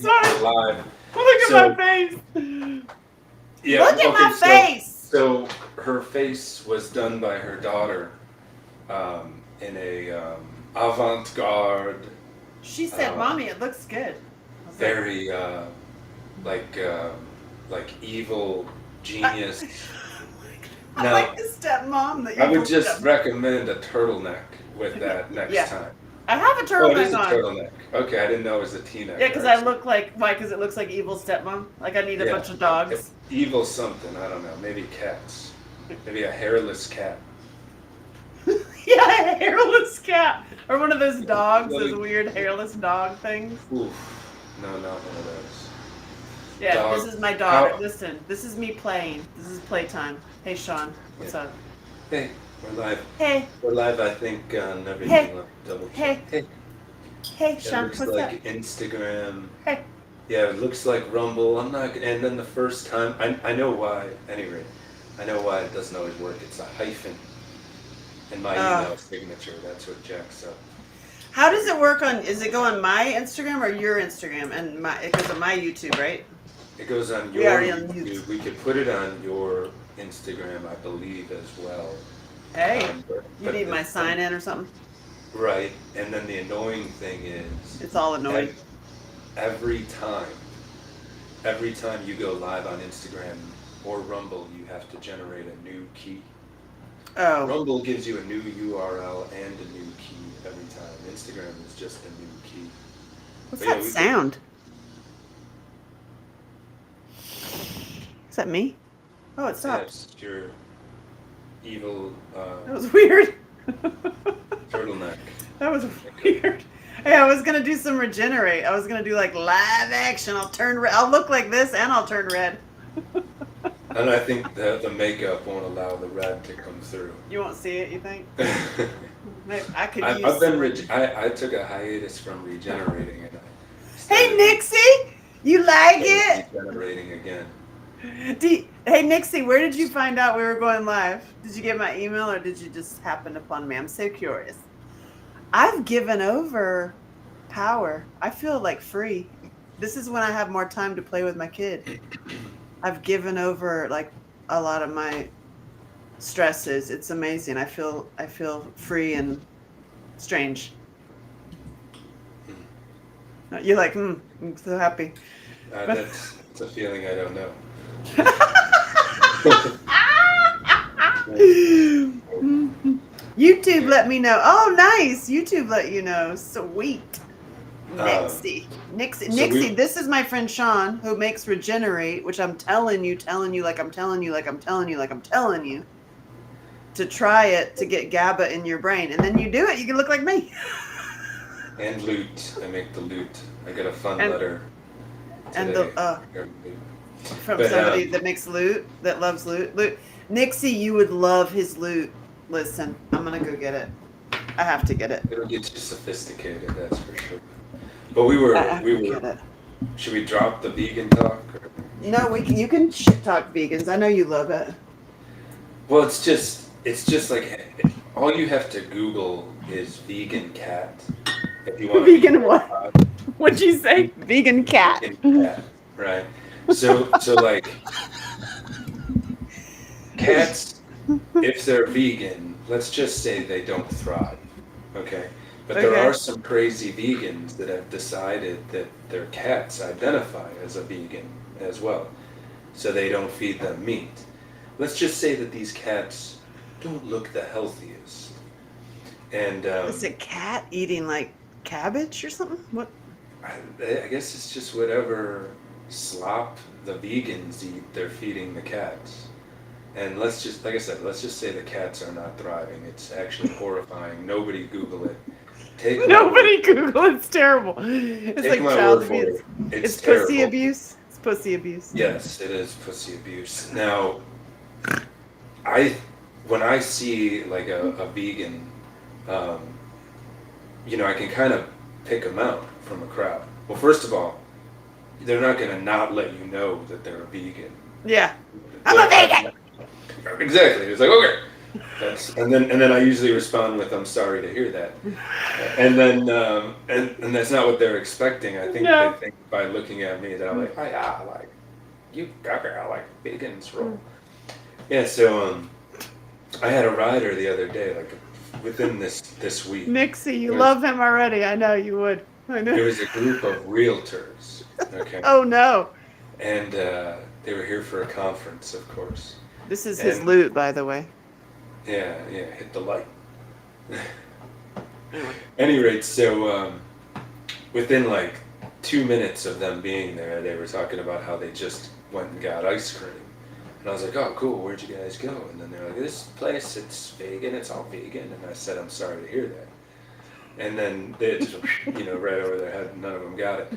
sorry. live. Look So at my face. yeah, Look at my face. So her face was done by her daughter in a avant-garde, She said, uh, "Mommy, it looks good." I was like, very like like evil genius. I like Now, the stepmom, the I would evil just stepmom. recommend a turtleneck with that next Yeah. time. I have a Oh, it is turtleneck a on. turtleneck. Okay, I didn't know it was a T-neck. Yeah, because I look like why? Because it looks like evil stepmom. Like I need a Yeah, bunch of dogs. evil something. I don't know. Maybe cats. Maybe a hairless cat. Yeah, a hairless cat or one of those dogs, those Like, weird hairless dog things. oof. No, not one of those. Yeah, Dog. this is my daughter. How? Listen, this is me playing. This is playtime. Hey, Sean, what's Yeah. up? Hey, we're live. Hey, We're live, I think, on everything. Hey. Let me double Hey. check. Hey. hey, It Sean, looks what's like up? Instagram. Hey. Yeah, it looks like Rumble. I'm not. And then the first time, I know why. Anyway, I know why it doesn't always work. It's a hyphen in my email signature. That's what jacks up. How does it work on? Is it go on my Instagram or your Instagram? And my it goes on my YouTube, right? It goes on We your already on YouTube. YouTube. We could put it on your Instagram, I believe, as well. Hey, But you need the- my sign in or something? Right, and then the annoying thing is, It's all annoying. every time you go live on Instagram or Rumble, you have to generate a new key. Oh, Rumble gives you a new URL and a new key every time. Instagram is just a new key. what's But yeah, that we- sound? Is that me? Oh, it stopped. Yes, your evil That was weird. turtleneck. That was weird. Hey, I was gonna do some regenerate. I was gonna do like live action. I'll turn red. I'll look like this and I'll turn red. And I think the makeup won't allow the red to come through. You won't see it, you think? I could use. I've been I took a hiatus from regenerating and I Hey, started Nixie, you like it? regenerating again. Hey, Nixie, where did you find out we were going live? Did you get my email or did you just happen upon me? I'm so curious. I've given over power. I feel like free. This is when I have more time to play with my kid. I've given over like a lot of my stresses. It's amazing. I feel free and strange. You're like, I'm so happy. That's a feeling I don't know. YouTube let me know. Oh, nice. YouTube let you know. Sweet. Nixie. Nixie. This is my friend Sean who makes Regenerate, which I'm telling you like I'm telling you to try it to get GABA in your brain. And then you do it, you can look like me. And loot. I make the loot. I got a fun letter And today. from But, somebody that makes loot, that loves loot. Nixie, you would love his loot. Listen, I'm gonna go get it. I have to get it. It'll get you sophisticated, that's for sure. But we were. Get it. Should we drop the vegan talk? Or? No, you can shit talk vegans. I know you love it. Well, it's just like all you have to Google is vegan cat. If you want Vegan what? What'd you say? Vegan cat. Vegan cat, right? So like cats, if they're vegan, let's just say they don't thrive, okay? But there Okay. are some crazy vegans that have decided that their cats identify as a vegan as well, so they don't feed them meat. Let's just say that these cats don't look the healthiest, and Is a cat eating like cabbage or something? What? I guess it's just whatever slop the vegans eat, they're feeding the cats. And let's just, like I said, let's just say the cats are not thriving. It's actually horrifying. Nobody Google it. Nobody Google. It's terrible. It's Take like my child word for abuse. it. It's terrible. pussy abuse. It's pussy abuse. Yes, it is pussy abuse. Now, when I see like a vegan, I can kind of pick them out from a crowd. Well, first of all, they're not going to not let you know that they're a vegan. Yeah. I'm a vegan. Exactly. It's like, okay, And then I usually respond with, "I'm sorry to hear that," and then and that's not what they're expecting. I think they No. think by looking at me that I'm like, "Oh yeah, like you I like vegans roll." Yeah, so I had a rider the other day, like within this week. Nixie, you It was love him already. I know you would. I it know. was a group of realtors, okay, Oh no. and they were here for a conference, of course, This is his and loot, by the way. yeah, hit the light. Anyway. Any rate, so within like 2 minutes of them being there, they were talking about how they just went and got ice cream. And I was like, oh, cool, where'd you guys go? And then they're like, this place, it's vegan, it's all vegan. And I said, I'm sorry to hear that. And then they just, right over their head, none of them got it.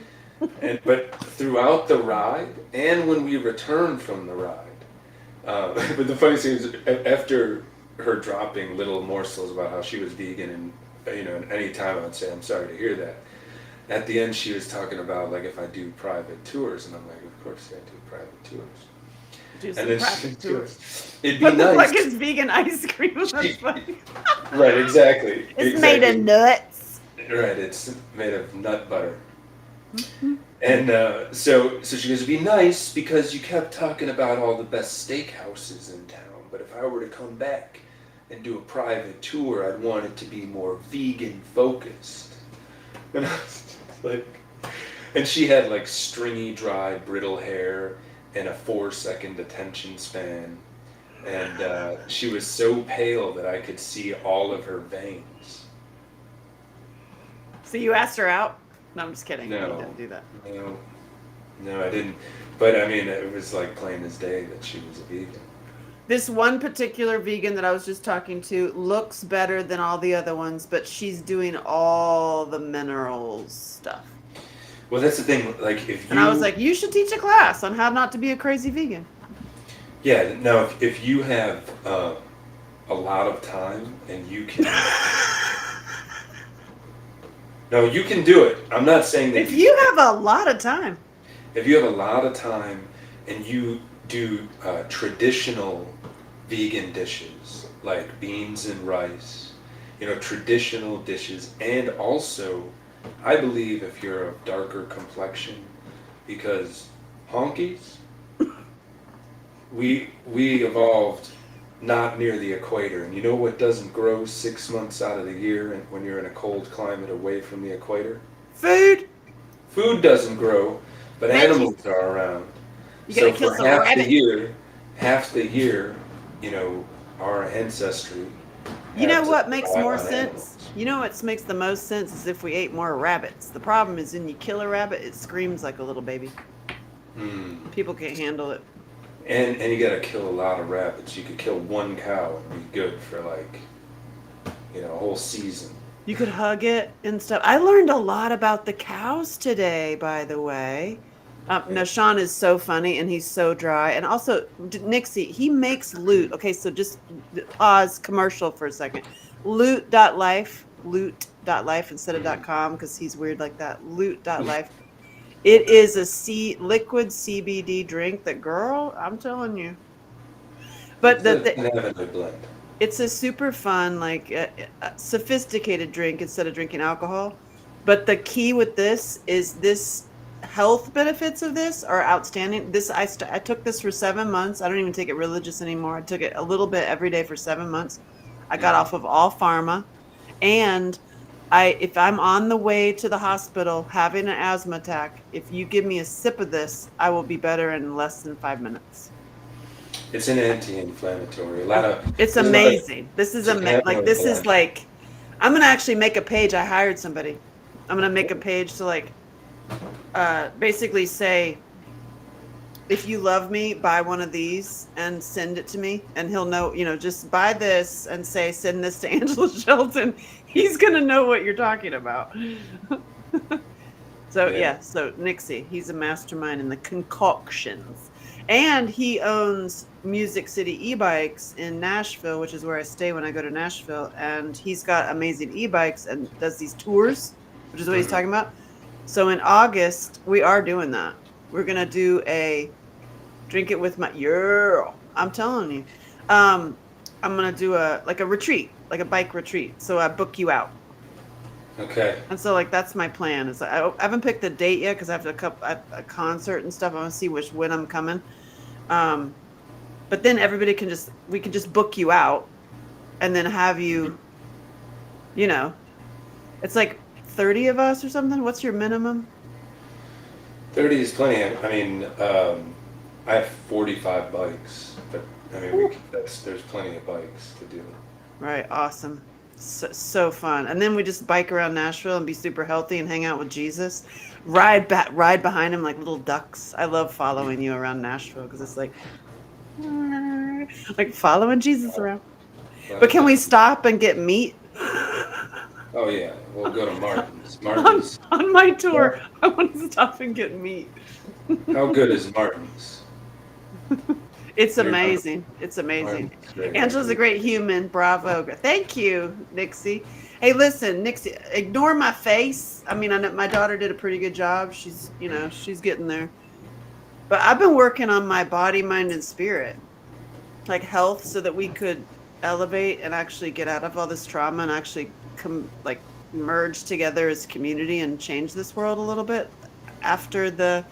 But throughout the ride, and when we returned from the ride, but the funny thing is, after her dropping little morsels about how she was vegan, and and any time I would say, I'm sorry to hear that. At the end, she was talking about like if I do private tours, and I'm like, of course I do private tours. Do some And then private tours. it'd be What the nice. fuck is vegan ice cream? That's funny. Right, exactly. It's made of nuts. Right, it's made of nut butter. And so she goes, it'd be nice because you kept talking about all the best steakhouses in town, but if I were to come back and do a private tour, I'd want it to be more vegan focused. And I was just like, and she had like stringy, dry, brittle hair and a 4-second attention span. And she was so pale that I could see all of her veins. So you asked her out? No, I'm just kidding. No. You didn't do that. No, I didn't. But I mean, it was like plain as day that she was a vegan. This one particular vegan that I was just talking to looks better than all the other ones, but she's doing all the minerals stuff. Well, that's the thing. Like, if you And I was like, you should teach a class on how not to be a crazy vegan. yeah, no, if you have a lot of time and you can, no, you can do it. I'm not saying that If you have a lot of time. if you have a lot of time and you do traditional vegan dishes like beans and rice, traditional dishes, and also, I believe if you're of darker complexion, because honkies, we evolved not near the equator, and you know what doesn't grow 6 months out of the year and when you're in a cold climate away from the equator? Food. Food doesn't grow, but Veggies. animals are around. You gotta So kill for some half rabbit. the year, our ancestry. You know had to what makes rely more on sense? animals. You know what makes the most sense is if we ate more rabbits. The problem is when you kill a rabbit, it screams like a little baby. People can't handle it. And you gotta kill a lot of rabbits. You could kill one cow and be good for like, a whole season. You could hug it and stuff. I learned a lot about the cows today, by the way. No, Sean is so funny and he's so dry. And also, Nixie, he makes loot. Okay, so just pause commercial for a second. Loot.life instead of .com because he's weird like that. Loot.life. It is a liquid CBD drink that, girl, I'm telling you. But It's an cannabinoid blend. it's a super fun, like sophisticated drink instead of drinking alcohol. But the key with this is this health benefits of this are outstanding. I took this for 7 months. I don't even take it religious anymore. I took it a little bit every day for 7 months. I got off of all pharma, and if I'm on the way to the hospital having an asthma attack, if you give me a sip of this, I will be better in less than 5 minutes. It's an anti-inflammatory. It's amazing. This is like, I'm gonna actually make a page. I hired somebody. I'm gonna make a page to basically say, if you love me, buy one of these and send it to me, and he'll know. Just buy this and send this to Angela Shelton. He's gonna know what you're talking about. So Nixie, he's a mastermind in the concoctions, and he owns Music City e-bikes in Nashville, which is where I stay when I go to Nashville. And he's got amazing e-bikes and does these tours, which is what he's talking about. So in August, we are doing that. We're gonna do a drink it with my girl. I'm telling you. I'm gonna do a retreat, like a bike retreat. So I book you out. Okay. And so like that's my plan. Is I haven't picked the date yet because I have a concert and stuff. I want to see when I'm coming. But then we can just book you out, and then have you. You know, it's like 30 of us or something. What's your minimum? 30 is plenty. I mean, I have 45 bikes, but I mean, there's plenty of bikes to do. Right, awesome. So fun. And then we just bike around Nashville and be super healthy and hang out with Jesus. Ride behind him like little ducks. I love following you around Nashville because it's like following Jesus around. But can we stop and get meat? Oh yeah, we'll go to Martin's. Martin's. On my tour, I want to stop and get meat. How good is Martin's? It's amazing. It's amazing. Angela's a great human. Bravo. Thank you, Nixie. Hey, listen, Nixie, ignore my face. I mean, I know my daughter did a pretty good job. She's getting there. But I've been working on my body, mind, and spirit, like health, so that we could elevate and actually get out of all this trauma and actually merge together as community and change this world a little bit after the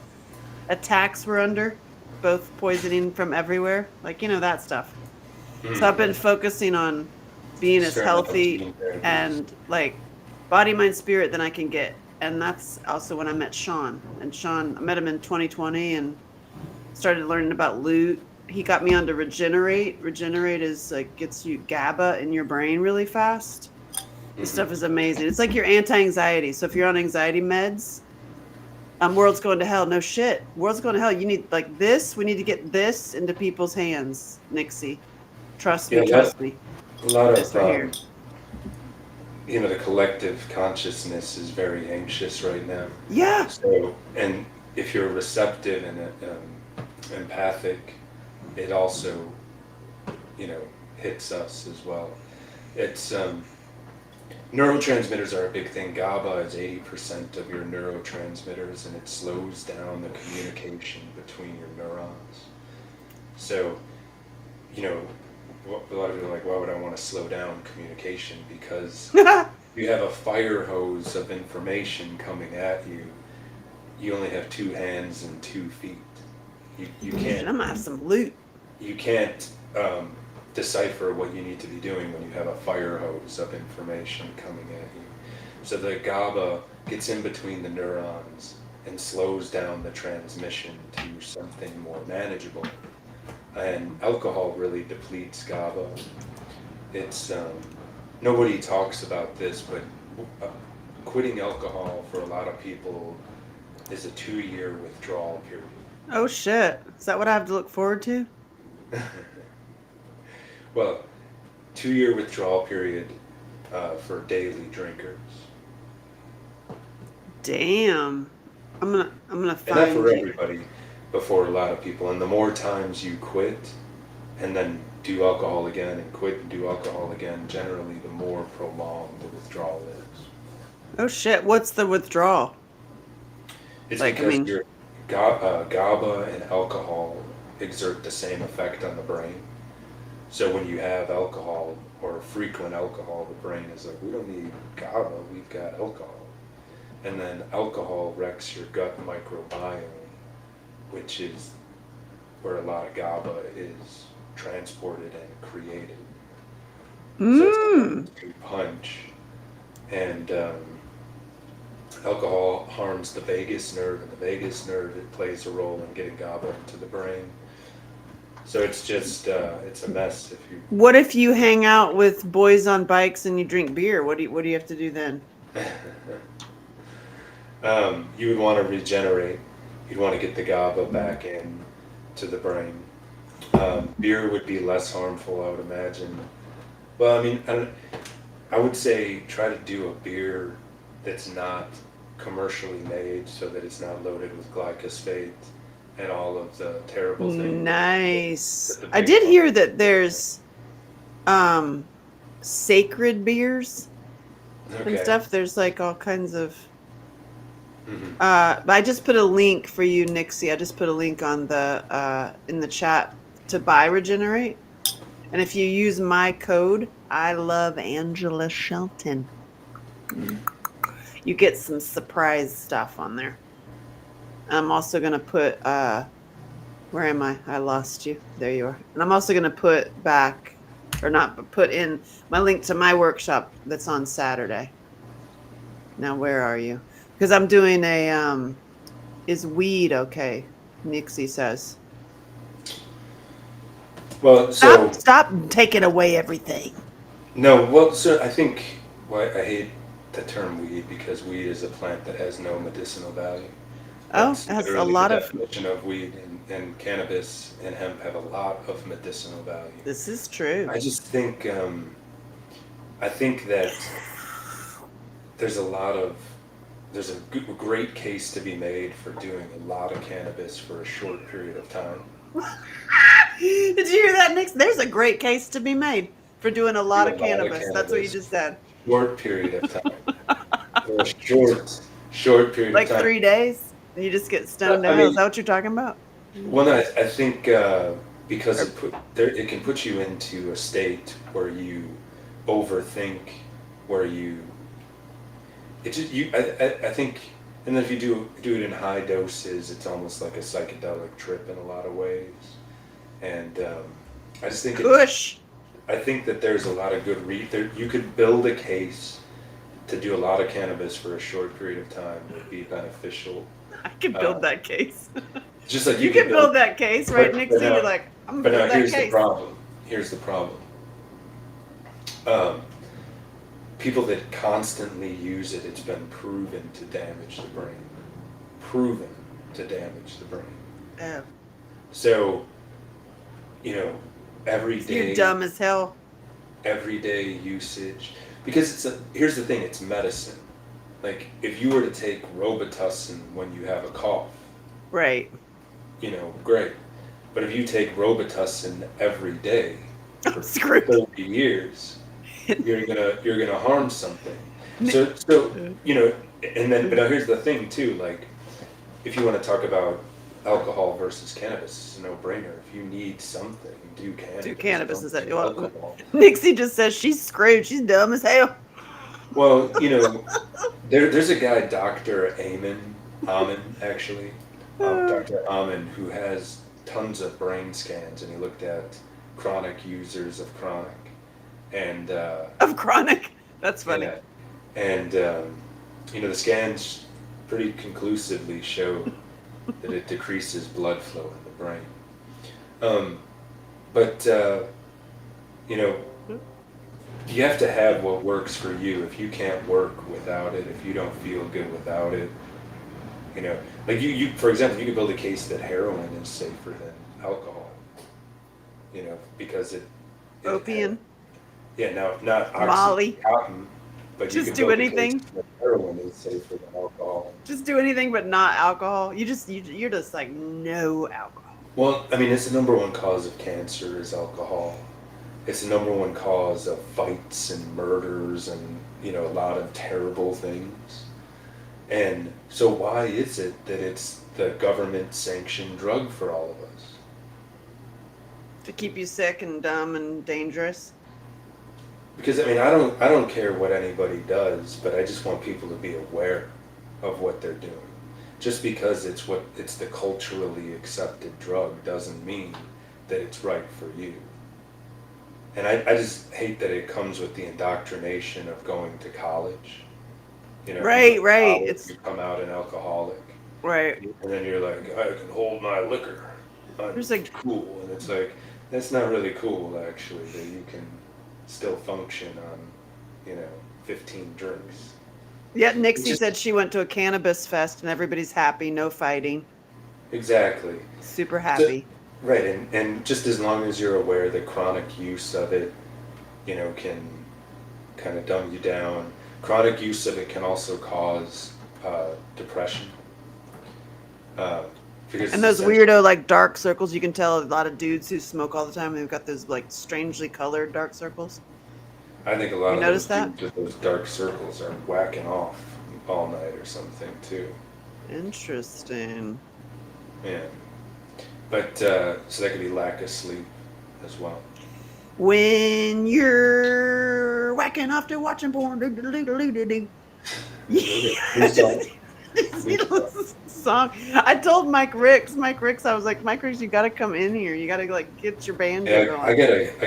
attacks we're under. Both poisoning from everywhere, that stuff. So I've been focusing on being as healthy and body, mind, spirit than I can get. And that's also when I met Sean. And Sean, I met him in 2020 and started learning about Loot. He got me onto Regenerate. Regenerate is gets you GABA in your brain really fast. This stuff is amazing. It's like your anti-anxiety. So if you're on anxiety meds, world's going to hell. No shit. World's going to hell. You need this. We need to get this into people's hands, Nixie. Trust me. Trust me. A lot of right the collective consciousness is very anxious right now. Yeah. So, and if you're receptive and empathic, it also, hits us as well. It's neurotransmitters are a big thing. GABA is 80% of your neurotransmitters, and it slows down the communication between your neurons. So, a lot of people are like, why would I want to slow down communication? Because you have a fire hose of information coming at you. You only have 2 hands and 2 feet. You can't. I'm gonna have some loot. You can't decipher what you need to be doing when you have a fire hose of information coming at you. So the GABA gets in between the neurons and slows down the transmission to something more manageable. And alcohol really depletes GABA. It's nobody talks about this, but quitting alcohol for a lot of people is a 2-year withdrawal period. Oh shit! Is that what I have to look forward to? Well, 2-year withdrawal period for daily drinkers. Damn, I'm gonna find. And that for everybody, but for a lot of people. And the more times you quit, and then do alcohol again, and quit and do alcohol again, generally the more prolonged the withdrawal is. Oh shit! What's the withdrawal? It's because your GABA and alcohol exert the same effect on the brain. So when you have alcohol or frequent alcohol, the brain is like, we don't need GABA, we've got alcohol. And then alcohol wrecks your gut microbiome, which is where a lot of GABA is transported and created. So it's a punch. And alcohol harms the vagus nerve, and the vagus nerve, it plays a role in getting GABA into the brain. So it's just, it's a mess if you... What if you hang out with boys on bikes and you drink beer? What do you have to do then? You would want to regenerate. You'd want to get the GABA back in to the brain. Beer would be less harmful, I would imagine. Well, I mean, I would say try to do a beer that's not commercially made, so that it's not loaded with glyphosate and all of the terrible things. Nice. I did hear that there's sacred beers and stuff. There's all kinds of but I just put a link for you, Nixie. I just put a link on the in the chat to buy Regenerate. And if you use my code, I love Angela Shelton, you get some surprise stuff on there. I'm also going to put, where am I? I lost you. There you are. And I'm also going to put back, or not, but put in my link to my workshop that's on Saturday. Now, where are you? Because I'm doing is weed okay? Nixie says. Well, so Stop taking away everything. no, well, so I think I hate the term weed because weed is a plant that has no medicinal value. Oh, That's it has a literally the lot of. definition of weed, and cannabis and hemp have a lot of medicinal value. This is true. I just think, I think that there's there's a great case to be made for doing a lot of cannabis for a short period of time. Did you hear that, Nix? There's a great case to be made for doing a lot Do a of lot of cannabis. That's what you cannabis just said. Short period of time. For a short period Like of time. 3 days, and you just get stoned I out. mean, Is that what you're talking about? well, no, I think because it can put you into a state where you overthink, where you it just you I think, and then if you do it in high doses, it's almost like a psychedelic trip in a lot of ways, and I just think Kush. I think that there's a lot of good you could build a case to do a lot of cannabis for a short period of time would be beneficial. I can build that case. Just like You can build that case, right, but Nixie? now- You're like, I'm But gonna now build that case. Here's the problem. People that constantly use it, it's been proven to damage the brain. Proven to damage the brain. Oh, So, you know, every day, you're dumb as hell. everyday usage, because here's the thing, it's medicine. Like if you were to take Robitussin when you have a cough, Right. great. But if you take Robitussin every day for Screwed. 30 years, you're gonna harm something. So and then but now here's the thing too, like if you want to talk about alcohol versus cannabis, it's a no-brainer. If you need something, do cannabis. Do cannabis Don't is that do well, alcohol. Nixie just says she's screwed. She's dumb as hell. Well, there's a guy, Dr. Amen, actually, Dr. Amen, who has tons of brain scans, and he looked at chronic users of chronic, and Of chronic. That's funny. yeah, and the scans pretty conclusively show that it decreases blood flow in the brain. But you have to have what works for you. If you can't work without it, if you don't feel good without it, like you for example, you could build a case that heroin is safer than alcohol. Because it Opium. yeah, now not Molly. Oxycontin, but you Just could do build a anything. case that heroin is safer than alcohol. Just do anything but not alcohol. You're just like no alcohol. Well, I mean, it's the number one cause of cancer is alcohol. It's the number one cause of fights and murders and, a lot of terrible things. And so why is it that it's the government sanctioned drug for all of us? To keep you sick and dumb and dangerous. Because I mean, I don't care what anybody does, but I just want people to be aware of what they're doing. Just because it's the culturally accepted drug doesn't mean that it's right for you. And I just hate that it comes with the indoctrination of going to college. Right. You come out an alcoholic. Right. And then you're like, I can hold my liquor. There's It's cool. And it's like, that's not really cool, actually, that you can still function on, 15 drinks. Yeah, Nixie said she went to a cannabis fest and everybody's happy, no fighting. Exactly. Super happy. Right, and just as long as you're aware that chronic use of it, can kind of dumb you down. Chronic use of it can also cause depression. And those weirdo like dark circles, you can tell a lot of dudes who smoke all the time, they've got those like strangely colored dark circles. I think a lot of notice those that? dudes with those dark circles are whacking off all night or something too. Interesting. Yeah. But so that could be lack of sleep as well. When you're whacking off to watching porn. New song. Song. I told Mike Ricks, I was like, Mike Ricks, you got to come in here. You got to like get your banjo Yeah, going. I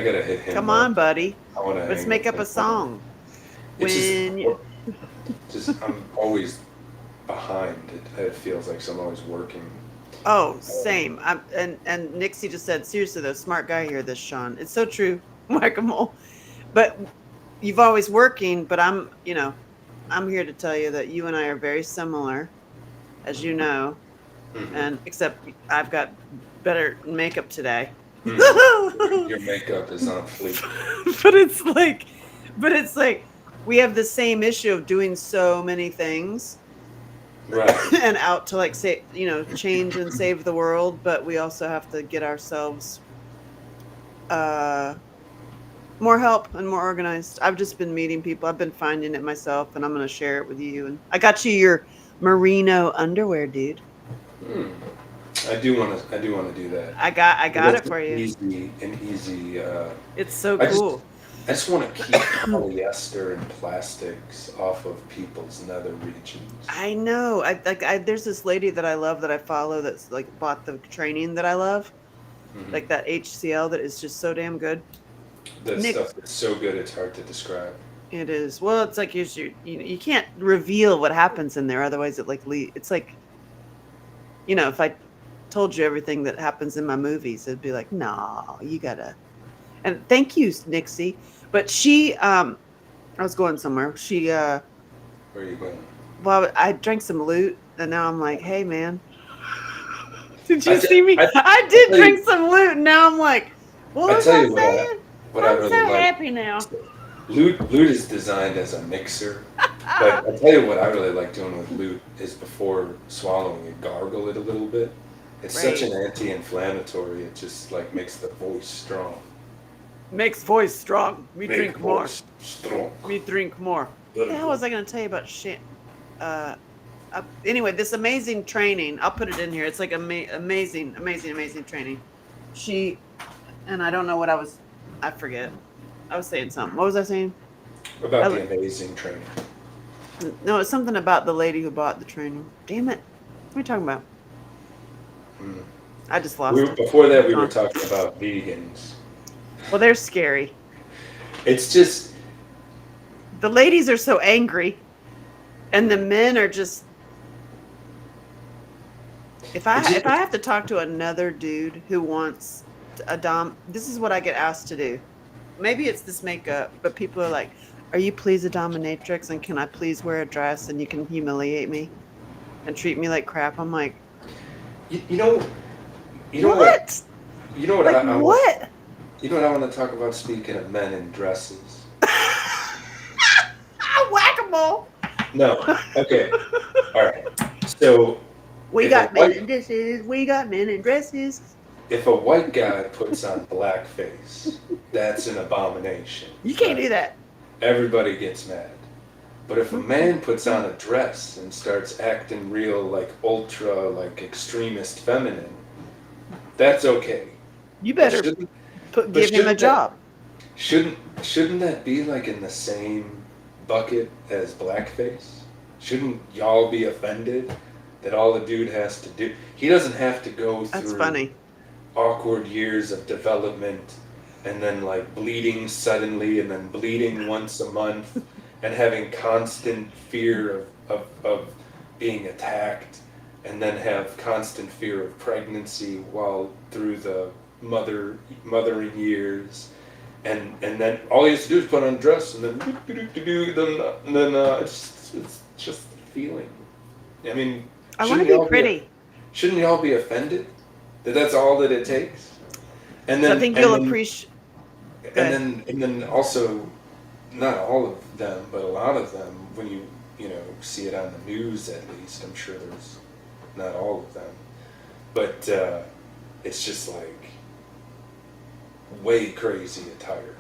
gotta hit him. Come up. on, buddy. I wanna Let's hang make with up a him. song. It's When you, just I'm always behind. It feels like so I'm always working. oh, same. And Nixie just said, seriously though, smart guy here, this Sean. It's so true, whack-a-mole. But you've always working, but I'm here to tell you that you and I are very similar, as you know, Mhm. and except I've got better makeup today. Your makeup is on fleek. but it's like we have the same issue of doing so many things Right. and out to like say, change and save the world, but we also have to get ourselves more help and more organized. I've just been meeting people. I've been finding it myself, and I'm going to share it with you. And I got you your merino underwear, dude. I do want to do that. I got That's it for you. An easy. It's so I just- cool. I just want to keep polyester and plastics off of people's nether regions. I know. There's this lady that I love that I follow that's like bought the training that I love, Mhm. like that HCL that is just so damn good. That Nick- stuff is so good it's hard to describe. It is. Well, it's like you can't reveal what happens in there, otherwise it's like, if I told you everything that happens in my movies, it'd be like, no, you gotta. And thank you, Nixie. But she, I was going somewhere. She, Where are you going? well, I drank some loot, and now I'm like, hey, man. Did you I see me? I I did tell drink you- some loot, and now I'm like, what I was tell I you saying? what I I'm really so like. happy now. Loot is designed as a mixer, but I tell you what I really like doing with loot is before swallowing it, gargle it a little bit. It's such Right. an anti-inflammatory. It just like makes the voice strong. Makes voice strong. We Make drink more. voice strong. We drink more. What the hell was I going to tell you about shit? Anyway, this amazing training. I'll put it in here. It's like amazing training. She, and I don't know what I forget. I was saying something. What was I saying? About the amazing training. No, it's something about the lady who bought the training. Damn it. What are you talking about? Mm. I just lost it. Before that, we were talking about vegans. Well, they're scary. It's just The ladies are so angry, and the men are just. If I have to talk to another dude who wants this is what I get asked to do. Maybe it's this makeup, but people are like, "Are you please a dominatrix? And can I please wear a dress and you can humiliate me and treat me like crap?" I'm like, you know what? You know what? Like what? You know what I want to talk about? Speaking of men in dresses. Whack-a-mole. No. Okay. All right. So We if got a men white- in dresses. We got men in dresses. if a white guy puts on blackface, that's an abomination. You can't do that. Everybody gets mad. But if a man puts on a dress and starts acting real like ultra like extremist feminine, that's okay. You better Shouldn't- give him a shouldn't that- job. Shouldn't that be like in the same bucket as blackface? Shouldn't y'all be offended that all the dude has to do? He doesn't have to go through That's funny. awkward years of development and then like bleeding suddenly and then bleeding once a month and having constant fear of being attacked and then have constant fear of pregnancy while through the mothering years and then all he has to do is put on a dress and then it's just a feeling. I mean, I want to shouldn't be y'all pretty. Shouldn't y'all be offended that that's all that it takes? And So then I think and you'll then- appreciate. and then also, not all of them, but a lot of them, when you see it on the news at least, I'm sure there's not all of them, but it's just like way crazy attire.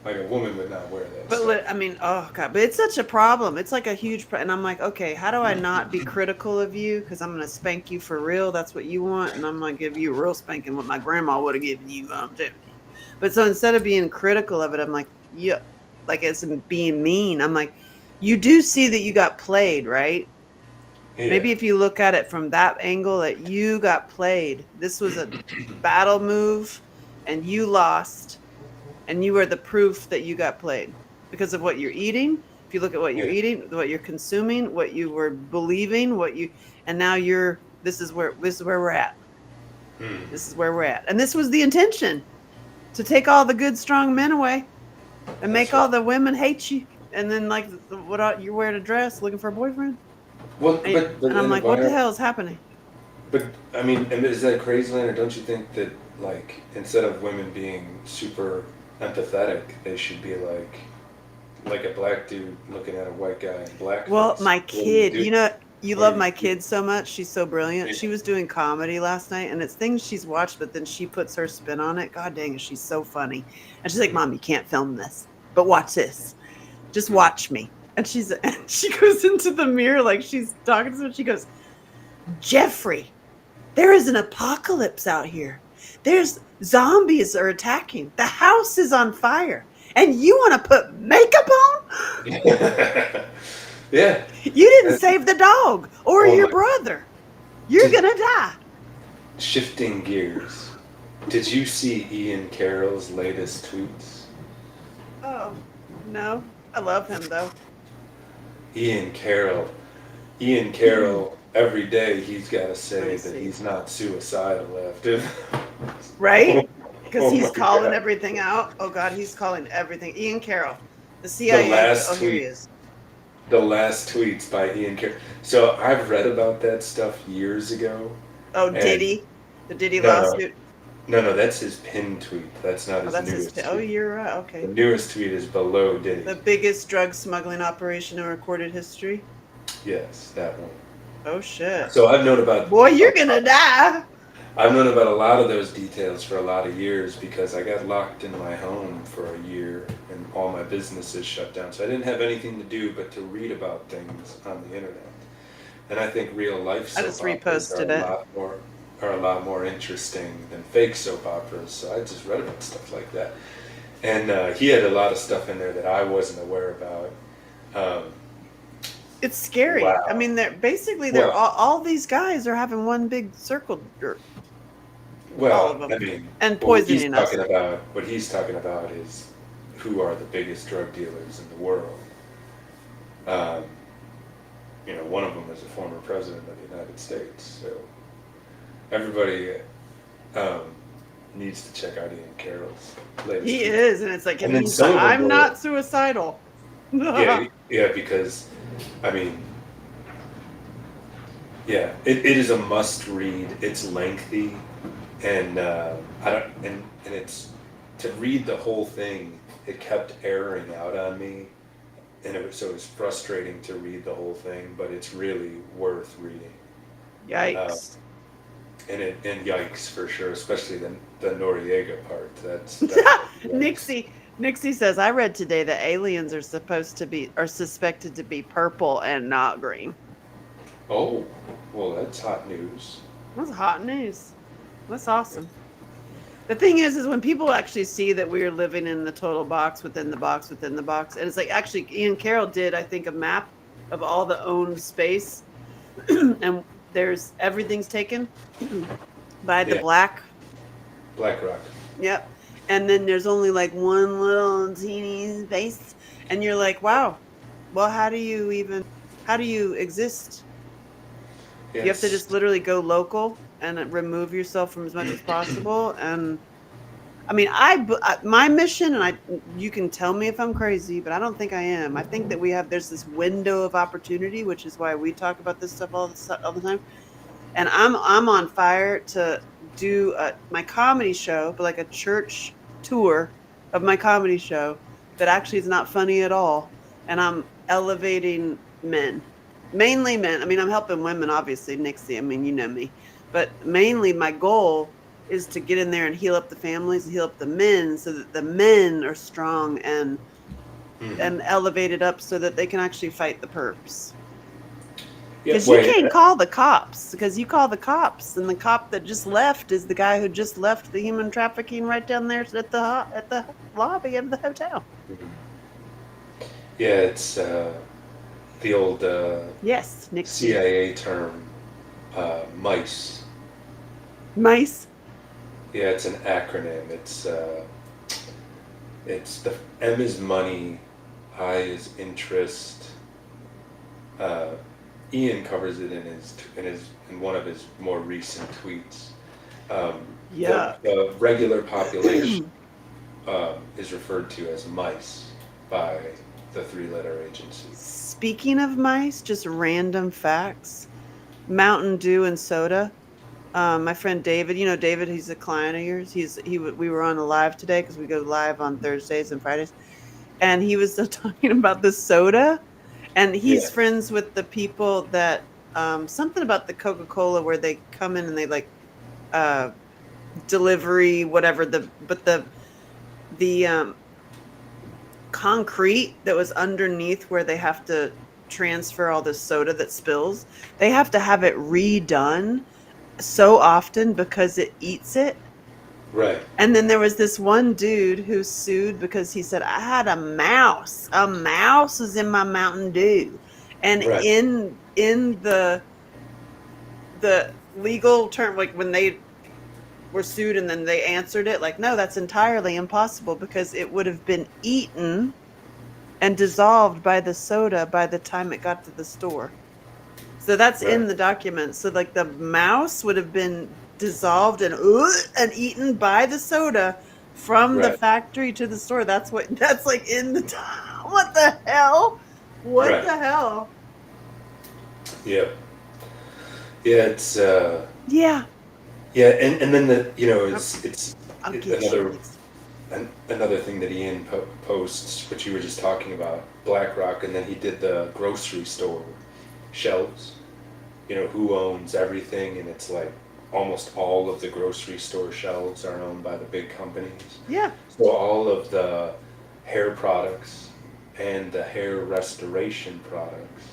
Like a woman would not wear that. stuff. I mean, oh god, but it's such a problem. It's like a huge, and I'm like, okay, how do I not be critical of you? Because I'm gonna spank you for real. That's what you want, and I'm gonna give you a real spanking. What my grandma would have given you. But so instead of being critical of it, I'm like, yeah, like it's being mean. I'm like, you do see that you got played, right? Yeah. Maybe if you look at it from that angle, that you got played. This was a battle move, and you lost, and you are the proof that you got played because of what you're eating. If you look at what you're Yeah. eating, what you're consuming, what you were believing, and now this is where we're at. Mm. This is where we're at. And this was the intention, to take all the good, strong men away and make That's all right. the women hate you. And then, like, you're wearing a dress looking for a boyfriend. Well, And I'm and like, what the hell is happening? But I mean, and is that crazy, land, or don't you think that, like, instead of women being super empathetic, they should be like a black dude looking at a white guy in blackface? Well, my What do you kid, do? you What do love you my do? kid so much. She's so brilliant. Yeah. She was doing comedy last night, and it's things she's watched, but then she puts her spin on it. God dang it, she's so funny. And she's like, Mom, you can't film this, but watch this. Just watch me. And she goes into the mirror like she's talking to someone. She goes, Jeffrey, there is an apocalypse out here. There's zombies are attacking. The house is on fire. And you want to put makeup on? Yeah. You didn't save the dog or Oh your my- brother. You're going to die. Shifting gears. Did you see Ian Carroll's latest tweets? Oh, no. I love him, though. Ian Carroll. Every day he's got to Let say me that see. he's not suicidal after. Right? Because Oh he's my calling God. everything out. Oh, God, he's calling everything. Ian Carroll, the CIA. last Oh, here he tweet. is. The last tweets by Ian Carroll. So I've read about that stuff years ago. Oh, And- Diddy. The Diddy No, lawsuit. No, that's his pinned tweet. That's not Oh, his that's newest his. tweet. Oh, you're right. The Okay. newest tweet is below Diddy. The biggest drug smuggling operation in recorded history. Yes, that one. Oh, shit. So I've known about. Boy, you're going to die. I've known about a lot of those details for a lot of years because I got locked in my home for a year and all my businesses shut down. So I didn't have anything to do but to read about things on the internet. And I think real life I soap just operas reposted it. are a lot more interesting than fake soap operas. So I just read about stuff like that. And he had a lot of stuff in there that I wasn't aware about. It's scary. Wow. I mean, they're Well- all these guys are having one big circle jerk. All Well, of them. I mean, And what he's poisoning us. what he's talking about is who are the biggest drug dealers in the world. One of them is a former president of the United States. So everybody needs to check out Ian Carroll's latest. He tweet. is, and it's like, And and then he's some like, of them I'm were- not suicidal. Yeah, because I mean, yeah, it is a must read. It's lengthy, and I don't, and it's to read the whole thing. It kept airing out on me, and so it was frustrating to read the whole thing. But it's really worth reading, Yikes. and yikes for sure, especially the Noriega part. That's Nixie says, I read today that aliens are suspected to be purple and not green. Oh, well, that's hot news. That's hot news. That's awesome. The thing is when people actually see that we are living in the total box within the box within the box, and it's like, actually, Ian Carroll did, I think, a map of all the owned space, and everything's taken by the Yeah. BlackRock. Yep. And then there's only like one little teeny space, and you're like, wow. Well, how do you exist? You have to Yes. just literally go local and remove yourself from as much as possible. And I mean, my mission, and you can tell me if I'm crazy, but I don't think I am. I think that there's this window of opportunity, which is why we talk about this stuff all the time. And I'm on fire to do my comedy show, but like a church tour of my comedy show that actually is not funny at all. And I'm elevating men, mainly men. I mean, I'm helping women, obviously, Nixie. I mean, you know me. But mainly my goal is to get in there and heal up the families and heal up the men so that the men are strong and elevated up so that they can actually fight the perps. Yeah, Because you wait. can't call the cops, because you call the cops, and the cop that just left is the guy who just left the human trafficking right down there at the lobby of the hotel. Yeah, it's the old Yes, Nixie. CIA term, MICE. Mice. Yeah, it's an acronym. It's the M is money, I is interest. Uh, Ian covers it in one of his more recent tweets. Yeah. The regular population is referred to as mice by the three-letter agency. Speaking of mice, just random facts. Mountain Dew and soda. My friend David, you know David, he's a client of yours. We were on a live today because we go live on Thursdays and Fridays, and he was still talking about the soda, and he's Yeah. friends with the people that something about the Coca-Cola where they come in and they like delivery whatever the concrete that was underneath where they have to transfer all the soda that spills, they have to have it redone so often because it eats it. Right. And then there was this one dude who sued because he said, I had a mouse. A mouse was in my Mountain Dew. And Right. in the legal term, like when they were sued and then they answered it, like, no, that's entirely impossible because it would have been eaten and dissolved by the soda by the time it got to the store. So that's in Right. the document. So like the mouse would have been dissolved and eaten by the soda from the Right. factory to the store. That's like in the what the hell? What Right. the hell? Yeah. Yeah, it's Yeah. yeah, and then it's I'll get another you. another thing that Ian posts, which you were just talking about, BlackRock, and then he did the grocery store shelves. You know, who owns everything, and it's like almost all of the grocery store shelves are owned by the big companies. Yeah. So all of the hair products and the hair restoration products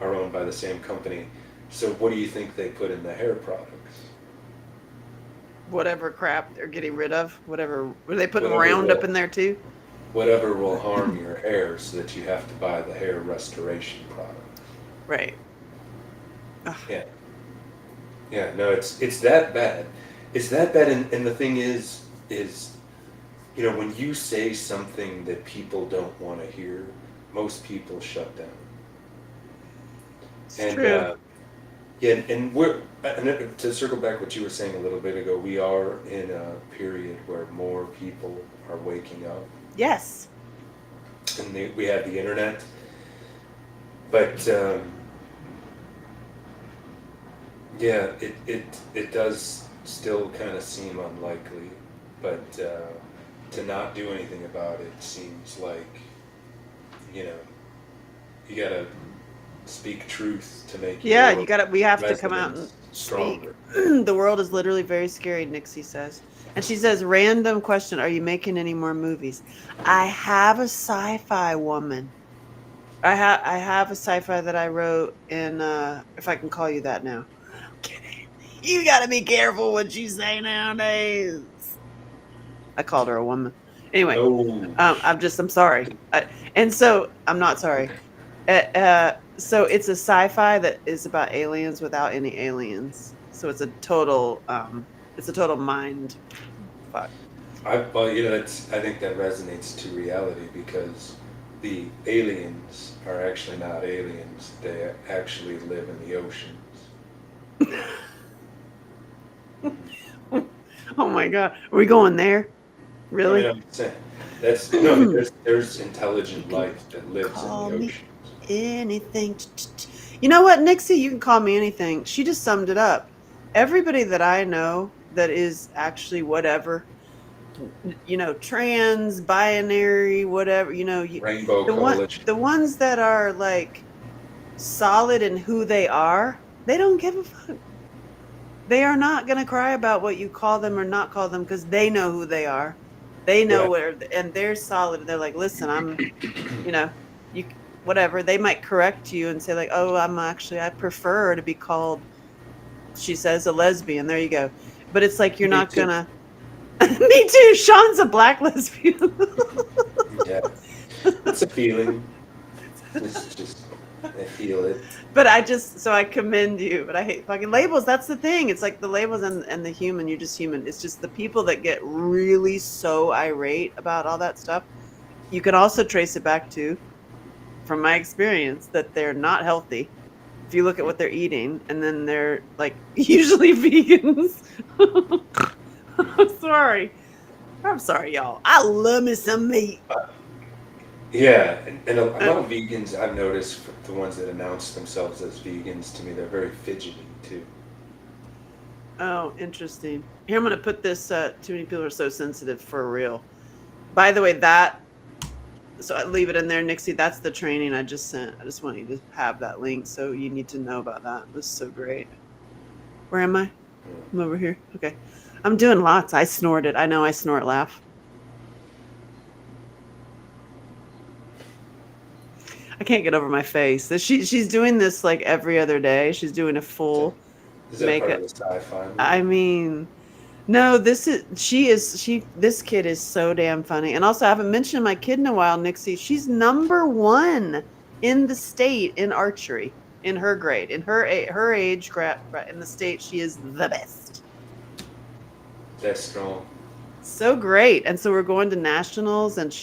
are owned by the same company. So what do you think they put in the hair products? Whatever crap they're getting rid of. Whatever. Were they putting Whatever Roundup will- in there too? Whatever will harm your hair so that you have to buy the hair restoration product. Right. Yeah. Yeah, no, it's that bad. It's that bad, and the thing is, you know, when you say something that people don't want to hear, most people shut down. It's And true. yeah, and to circle back what you were saying a little bit ago, we are in a period where more people are waking up, Yes. and we have the internet, but yeah, it does still kind of seem unlikely, but to not do anything about it seems like, you know, you gotta speak truth to make Yeah, your we have to come out and residents speak. stronger. The world is literally very scary, Nixie says. And she says, random question, are you making any more movies? I have a sci-fi woman. I have a sci-fi that I wrote in if I can call you that now. I'm kidding. You gotta be careful what you say nowadays. I called her a woman. Anyway, Oh, I'm sorry. And so I'm not sorry. So it's a sci-fi that is about aliens without any aliens. So it's a total mind fuck. well, you know, I think that resonates to reality because the aliens are actually not aliens. They actually live in the oceans. Oh my god, are we going there? Really? I mean, I'm saying that's no. There's intelligent life that lives Call in the me oceans. anything. You know what, Nixie? You can call me anything. She just summed it up. Everybody that I know that is actually whatever, you know, trans, binary, whatever, you know, Rainbow Coalition. the ones that are like solid in who they are, they don't give a fuck. They are not going to cry about what you call them or not call them because they know who they are. They know Right. where, and they're solid. They're like, listen, I'm, you know, you whatever, they might correct you and say like, "Oh, I prefer to be called," she says, "a lesbian." There you go. But it's like you're Me not too. gonna. Me too. Sean's a black lesbian. Yeah, it's a feeling. It's just I feel it. But so I commend you. But I hate fucking labels. That's the thing. It's like the labels and the human. You're just human. It's just the people that get really so irate about all that stuff. You can also trace it back to, from my experience, that they're not healthy. If you look at what they're eating, and then they're like usually vegans. I'm sorry, y'all. I love me some meat. Yeah, and a lot of vegans I've noticed, the ones that announce themselves as vegans, to me, they're very fidgety too. Oh, interesting. Here, I'm going to put this. Too many people are so sensitive for real. By the way, so I leave it in there, Nixie. That's the training I just sent. I just want you to have that link, so you need to know about that. This is so great. Where am I? I'm over here. Okay. I'm doing lots. I snorted. I know I snort laugh. I can't get over my face. She's doing this like every other day. She's doing a full Is that part makeup. of the sci-fi movie? I mean, no, this kid is so damn funny. And also, I haven't mentioned my kid in a while, Nixie. She's number 1 in the state in archery, in her grade, in her age in the state. She is the best. That's strong. So great. And so we're going to nationals, and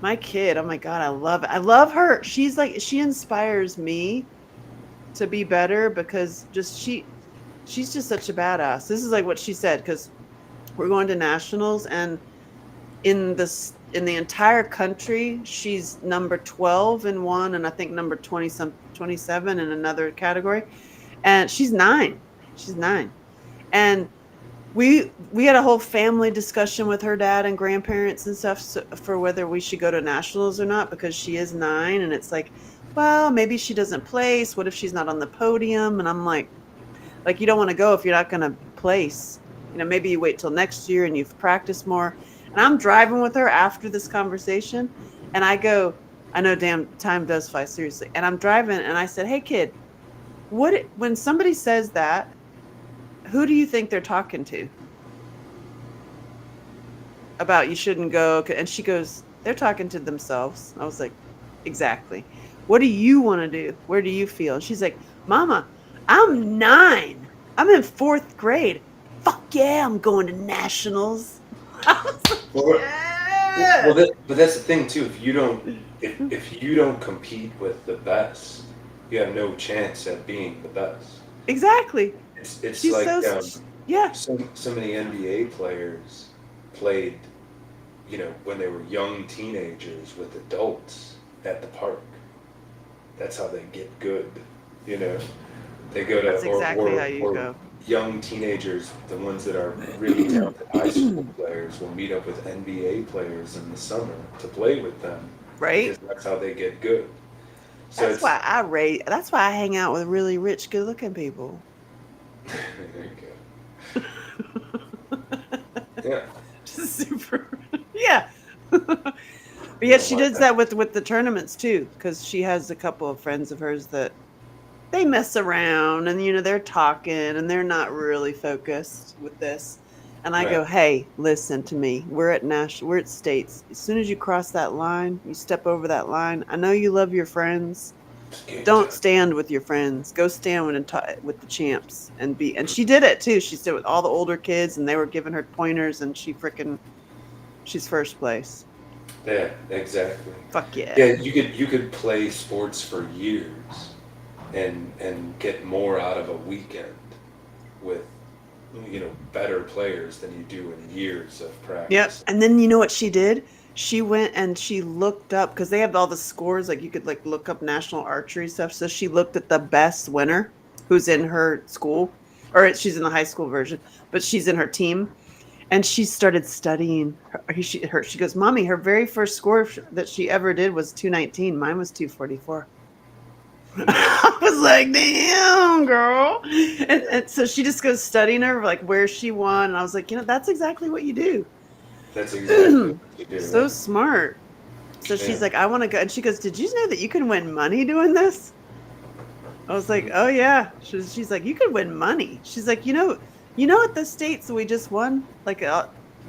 my kid, oh my God, I love it. I love her. She inspires me to be better, because she's just such a badass. This is like what she said, because we're going to nationals, and in the entire country, she's number 12 in one, and I think number 27 in another category. And she's 9. And we had a whole family discussion with her dad and grandparents and stuff, for whether we should go to nationals or not, because she is 9, and it's like, well, maybe she doesn't place. What if she's not on the podium? And I'm like, you don't want to go if you're not going to place. Maybe you wait till next year and you've practiced more. And I'm driving with her after this conversation, and I go, I know, damn, time does fly, seriously. And I'm driving, and I said, hey, kid, when somebody says that, who do you think they're talking to about you shouldn't go? And she goes, they're talking to themselves. I was like, exactly. What do you want to do? Where do you feel? And she's like, Mama, I'm 9. I'm in 4th grade. Fuck yeah, I'm going to nationals. Well, Yeah. but that's the thing too. If you don't compete with the best, you have no chance at being the best. Exactly. It's She's like yeah. so many NBA players played, when they were young teenagers with adults at the park. That's how they get good. They go to That's exactly how you or go. young teenagers, the ones that are really talented high school players, will meet up with NBA players in the summer to play with them. Right? Because that's how they get good. So That's why I hang out with really rich, good-looking people. There you go. Yeah. Just super. Yeah. But yeah, she does that with the tournaments too, because she has a couple of friends of hers that they mess around, and they're talking, and they're not really focused with this. And I go, hey, listen to me. We're at states. As soon as you cross that line, you step over that line. I know you love your friends. Don't stand with your friends. Go stand with the champs and be. And she did it too. She stood with all the older kids, and they were giving her pointers, and she's first place. Yeah, exactly. Fuck yeah. Yeah, you could play sports for years and get more out of a weekend with better players than you do in years of practice. Yep. And then you know what she did? She went and she looked up, because they have all the scores, like you could look up national archery stuff. So she looked at the best winner who's in her school, or she's in the high school version, but she's in her team. And she started studying her. She goes, Mommy, her very first score that she ever did was 219. Mine was 244. I was like, damn, girl. And so she just goes studying her, like where she won. And I was like, that's exactly what you do. That's exactly what you do. So smart. So she's Yeah. like, I want to go. And she goes, did you know that you can win money doing this? I was like, oh yeah. She's like, you could win money. She's like, you know what the states we just won? Like,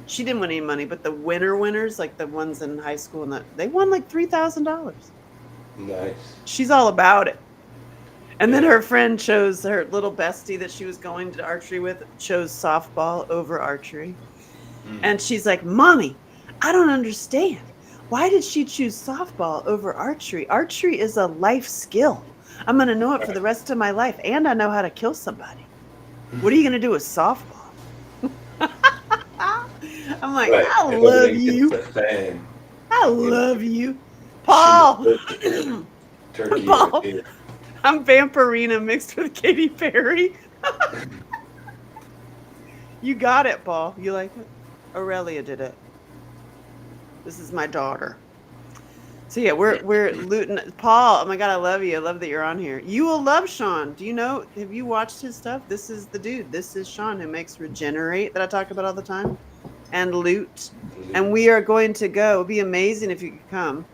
she didn't win any money, but the winners, like the ones in high school, and they won like $3,000. Nice. She's all about it. And then Yeah. her friend chose, her little bestie that she was going to archery with, chose softball over archery. And she's like, Mommy, I don't understand. Why did she choose softball over archery? Archery is a life skill. I'm going to know it for the rest of my life. And I know how to kill somebody. What are you going to do with softball? I'm like, Right. I If love everything you. gets the fan, I you know, love you. Paul. turkey Paul. or deer. I'm Vampirina mixed with Katy Perry. You got it, Paul. You like it? Aurelia did it. This is my daughter. So yeah, we're looting. Paul, oh my God, I love you. I love that you're on here. You will love Sean. Do you know? Have you watched his stuff? This is the dude. This is Sean who makes Regenerate that I talk about all the time, and Loot. And we are going to go. It'd be amazing if you could come.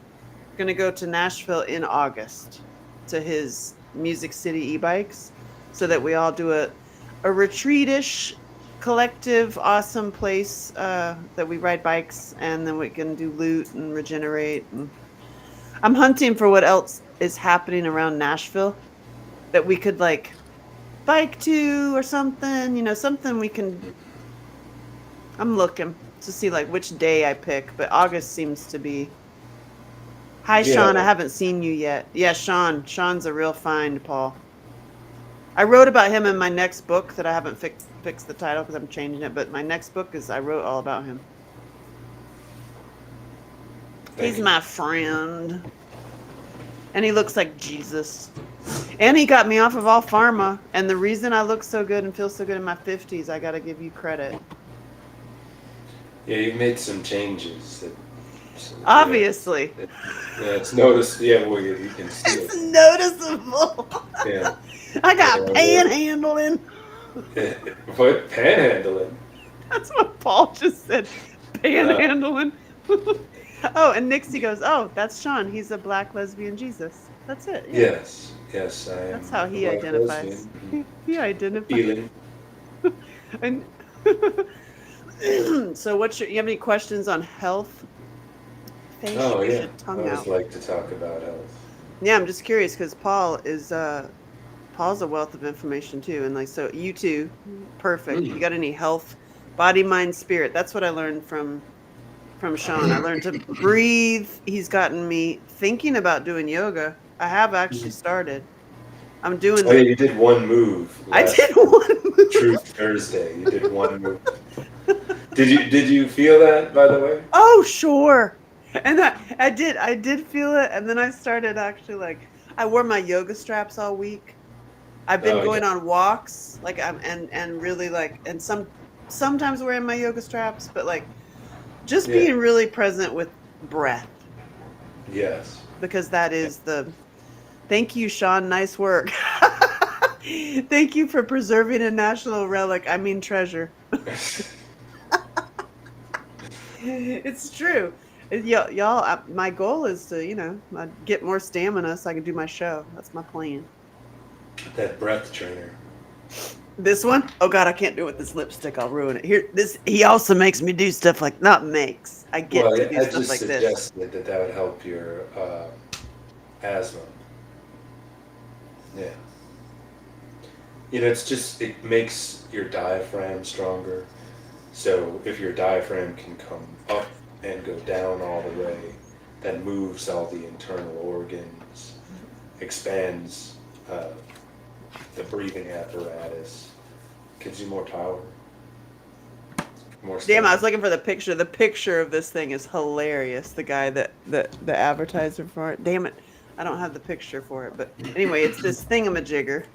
We're going to go to Nashville in August to his Music City e-bikes, so that we all do a retreat-ish, collective, awesome place that we ride bikes, and then we can do Loot and Regenerate. And I'm hunting for what else is happening around Nashville that we could like bike to or something, something we can. I'm looking to see like which day I pick, but August seems to be. Hi, Yeah. Sean. I haven't seen you yet. Yeah, Sean. Sean's a real find, Paul. I wrote about him in my next book that I haven't fixed the title because I'm changing it, but my next book I wrote all about him. He's my friend. And he looks like Jesus. And he got me off of all pharma. And the reason I look so good and feel so good in my 50s, I got to give you credit. Yeah, you've made some changes. Obviously. Yeah, it's noticed. Yeah, well, you can see It's it. noticeable. Yeah. I got panhandling. What? Panhandling? That's what Paul just said. Panhandling. Oh, and Nixie goes, oh, that's Sean. He's a black lesbian Jesus. That's it. Yeah. Yes, I am. That's how he a black identifies. lesbian. He identifies. Feeling. And so, you have any questions on health? Face Oh yeah, your I tongue always out. like to talk about health. Yeah, I'm just curious because Paul's a wealth of information too, and like so you too, perfect. You got any health, body, mind, spirit? That's what I learned from Sean. I learned to breathe. He's gotten me thinking about doing yoga. I have actually started. I'm doing. Oh yeah, you did one move. I did one move. Truth Thursday. You did one move. Did you feel that, by the way? Oh sure. And I did feel it, and then I started actually I wore my yoga straps all week. I've been going on walks, and really and sometimes wearing my yoga straps, but just being really present with breath. Yes. Because that is thank you, Sean. Nice work. Thank you for preserving a national relic. I mean treasure. It's true. Y'all, my goal is to, get more stamina so I can do my show. That's my plan. That breath trainer. This one? Oh God, I can't do it with this lipstick. I'll ruin it. He also makes me do stuff I get to do stuff like this. I just suggested that would help your asthma. Yeah. It makes your diaphragm stronger. So if your diaphragm can come up and go down all the way, that moves all the internal organs, expands the breathing apparatus, gives you more power. Damn, I was looking for the picture. The picture of this thing is hilarious. The guy the advertiser for it. Damn it, I don't have the picture for it. But anyway, it's this thingamajigger.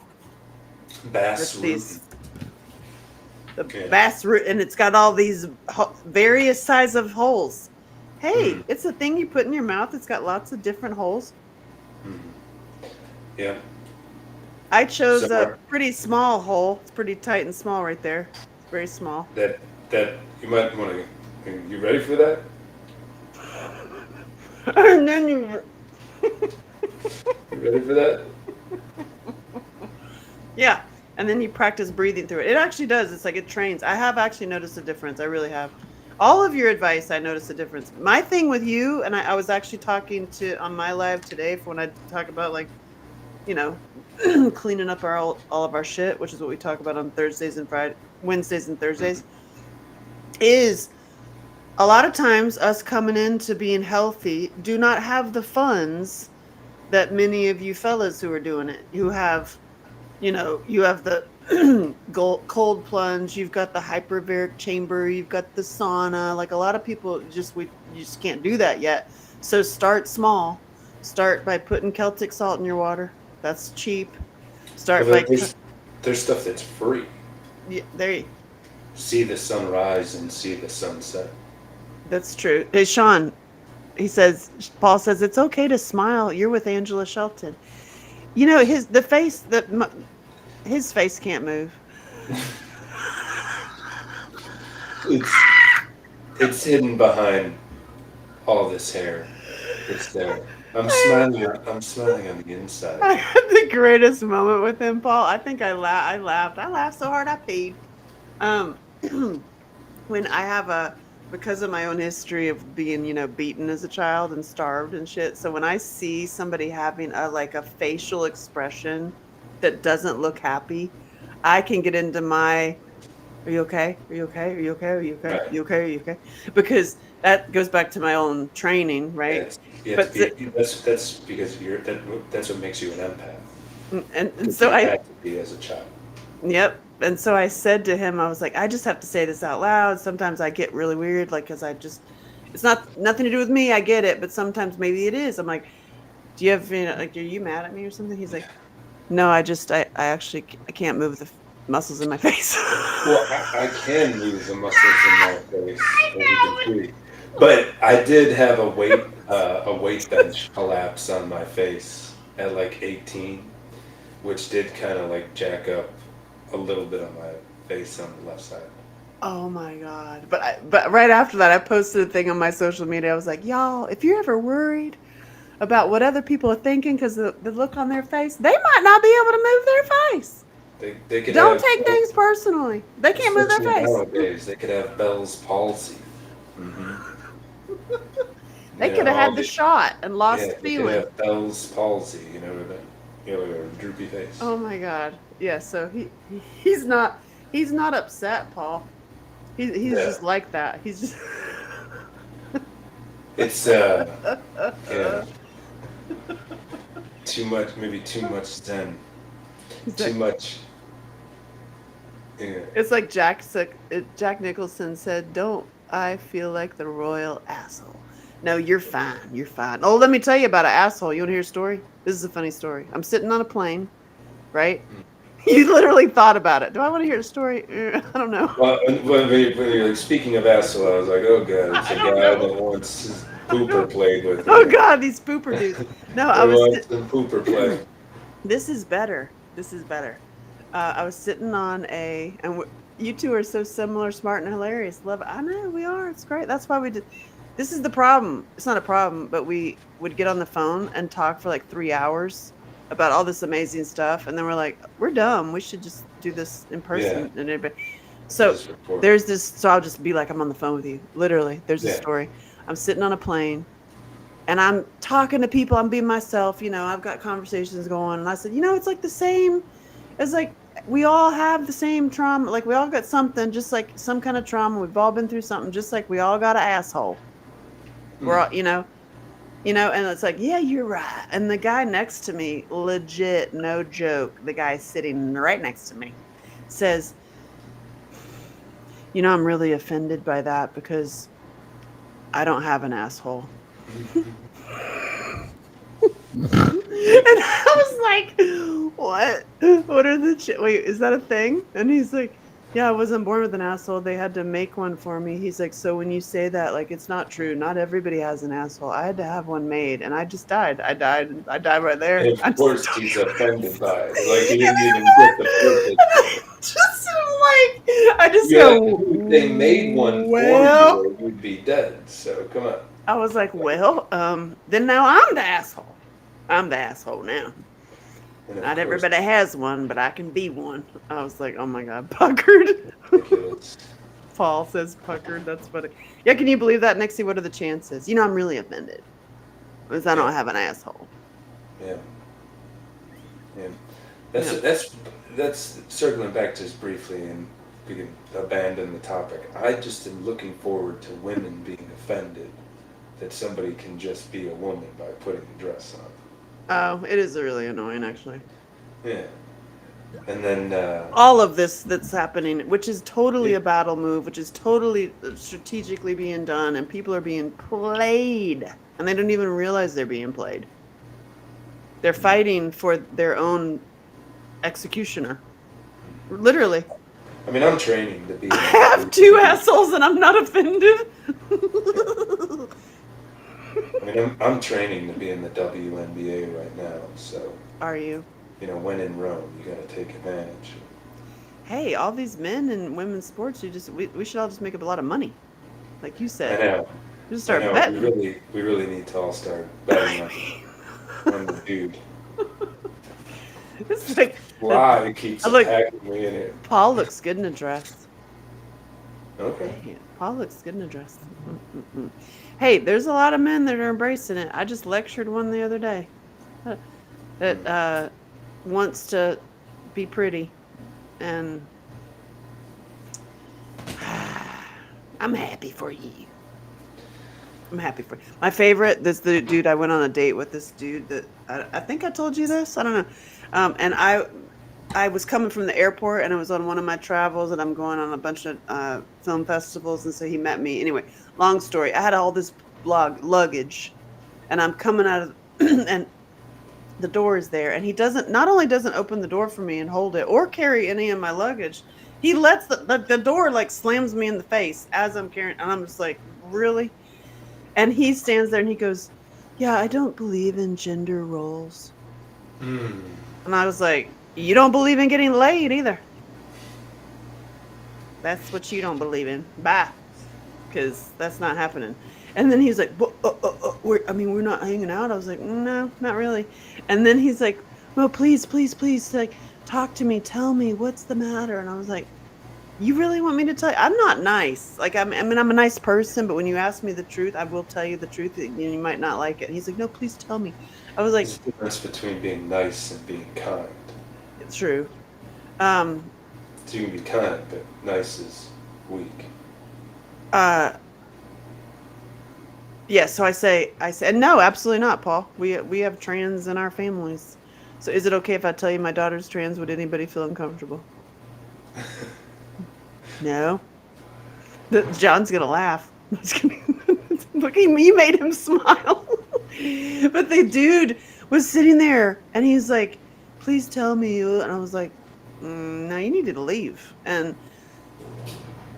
Bass root. Bass root, and it's got all these various size of holes. Hey, it's a thing you put in your mouth. It's got lots of different holes. Yeah. I chose a pretty small hole. It's pretty tight and small right there. It's very small. That you might want to. You ready for that? And then you, You ready for that? yeah, and then you practice breathing through it. It actually does. It's like it trains. I have actually noticed a difference. I really have. All of your advice, I noticed a difference. My thing with you, and I was actually talking to on my live today for when I talk about like, you know, cleaning up all of our shit, which is what we talk about on Thursdays and Friday, Wednesdays and Thursdays, is a lot of times us coming into being healthy do not have the funds that many of you fellas who are doing it, who have, you have the cold plunge, you've got the hyperbaric chamber, you've got the sauna. Like a lot of people you just can't do that yet. So start small. Start by putting Celtic salt in your water. That's cheap. Start Well, by there's stuff that's free. yeah, there you. See the sunrise and see the sunset. That's true. Hey, Sean, Paul says it's okay to smile. You're with Angela Shelton. You know his face can't move. It's it's hidden behind all this hair. It's there. I'm smiling on the inside. I had the greatest moment with him, Paul. I think I laughed. I laughed so hard I peed. Um, when I have because of my own history of being, beaten as a child and starved and shit. So when I see somebody having a facial expression that doesn't look happy, I can get into my, are you okay? Are you okay? Are you okay? Are you okay? Are Right. you okay? Are you okay? Because that goes back to my own training, right? You have But to be, that's because that's what makes you an empath. and Because so you I had to be as a child. Yep. And so I said to him, I was like, I just have to say this out loud. Sometimes I get really weird, like, because it's not nothing to do with me. I get it, but sometimes maybe it is. I'm like, do you have, like, are you mad at me or something? He's like, no, I actually, I can't move the muscles in my face. Well, I can move the muscles in my face, as you can see. But I did have a weight bench collapse on my face at like 18, which did kind of like jack up a little bit on my face on the left side. Oh my God. But right after that, I posted a thing on my social media. I was like, y'all, if you're ever worried about what other people are thinking because the look on their face, they might not be able to move their face. They could Don't have, take things personally. They can't move their especially face. nowadays, they could have Bell's palsy. Hmm. They could have had the shot and lost Yeah, they could feeling. have Bell's palsy, with a droopy face. Oh my God. Yeah, so he's not upset, Paul. He's Yeah. just like that. He's just It's yeah, maybe too much zen, he's too like, much. Yeah. it's like Jack Nicholson said, "Don't I feel like the royal asshole?" No, you're fine. You're fine. Oh, let me tell you about an asshole. You want to hear a story? This is a funny story. I'm sitting on a plane, right? You literally thought about it. Do I want to hear the story? I don't know. Well, when you're like, speaking of asshole, I was like, oh god, it's I a don't guy know. that wants his pooper played with. Oh God, these pooper dudes. No, I He was. wants some pooper play. This is better. This is better. I was sitting on you two are so similar, smart, and hilarious. Love it. I know we are. It's great. That's why we did. This is the problem. It's not a problem, but we would get on the phone and talk for like 3 hours about all this amazing stuff, and then we're like, we're dumb. We should just do this in person. Yeah. And everybody. So Just report. there's this. So I'll just be like, I'm on the phone with you. Literally, there's a Yeah. story. I'm sitting on a plane and I'm talking to people. I'm being myself. I've got conversations going. And I said, it's like the same as like we all have the same trauma. Like we all got something, just like some kind of trauma. We've all been through something, just like we all got an asshole. We're all, and it's like, yeah, you're right. And the guy next to me, legit, no joke, the guy sitting right next to me says, I'm really offended by that because I don't have an asshole. And I was like, what? What are wait, is that a thing? And he's like, yeah, I wasn't born with an asshole. They had to make one for me. He's like, so when you say that, like, it's not true. Not everybody has an asshole. I had to have one made, and I just died. I died right there. And I of just course, don't he's even- offended by it. Like he didn't even get the purpose. just like, I just Yeah, go, if they made one well, for you, or you'd be dead. So come on. I was like, well, then now I'm the asshole. I'm the asshole now. And of Not course, everybody has one, but I can be one. I was like, oh my God, puckered. ridiculous. Paul says puckered. That's funny. Yeah, can you believe that, Nixie? What are the chances? You know, I'm really offended because I Yeah, don't have an asshole. yeah, yeah. Yeah. That's circling back just briefly, and we can abandon the topic. I just am looking forward to women being offended that somebody can just be a woman by putting a dress on. Oh, it is really annoying, actually. Yeah, and then All of this that's happening, which is totally it, a battle move, which is totally strategically being done, and people are being played, and they don't even realize they're being played. They're fighting for their own executioner. Literally. I mean, I'm training to be I in have two assholes and I'm not offended. I mean, I'm training to be in the WNBA right now, so Are you? when in Rome, you got to take advantage. Hey, all these men in women's sports, we should all just make up a lot of money. Like you I said. know, Just I start know. betting. We really need to all start betting on the dude. It's like Why keeps I look attacking me in here? Paul looks good in a dress. Okay. Hey, Paul looks good in a dress. Mm-mm-mm. Hey, there's a lot of men that are embracing it. I just lectured one the other day that wants to be pretty, and I'm happy for you. I'm happy for you. My favorite. This the dude I went on a date with. This dude that I think I told you this. I don't know. And I was coming from the airport and I was on one of my travels and I'm going on a bunch of film festivals, and so he met me. Anyway, long story. I had all this luggage and I'm coming out of and the door is there, and he not only doesn't open the door for me and hold it or carry any of my luggage, he lets the door like slams me in the face as I'm carrying, and I'm just like, really? And he stands there and he goes, yeah, I don't believe in gender roles. Mm. And I was like, you don't believe in getting laid either. That's what you don't believe in. Bye. Because that's not happening. And then he's like, we're not hanging out. I was like, no, not really. And then he's like, well, please, please, please, like, talk to me. Tell me what's the matter. And I was like, you really want me to tell you? I'm not nice. Like, I'm a nice person, but when you ask me the truth, I will tell you the truth. You might not like it. And he's like, no, please tell me. I was like, There's a difference between being nice and being kind. it's true. So you can be kind, but nice is weak. Yeah, so I say, no, absolutely not, Paul. We have trans in our families. So is it okay if I tell you my daughter's trans? Would anybody feel uncomfortable? No. John's gonna laugh. Look, you made him smile. But the dude was sitting there and he's like, please tell me. And I was like, no, you need to leave. And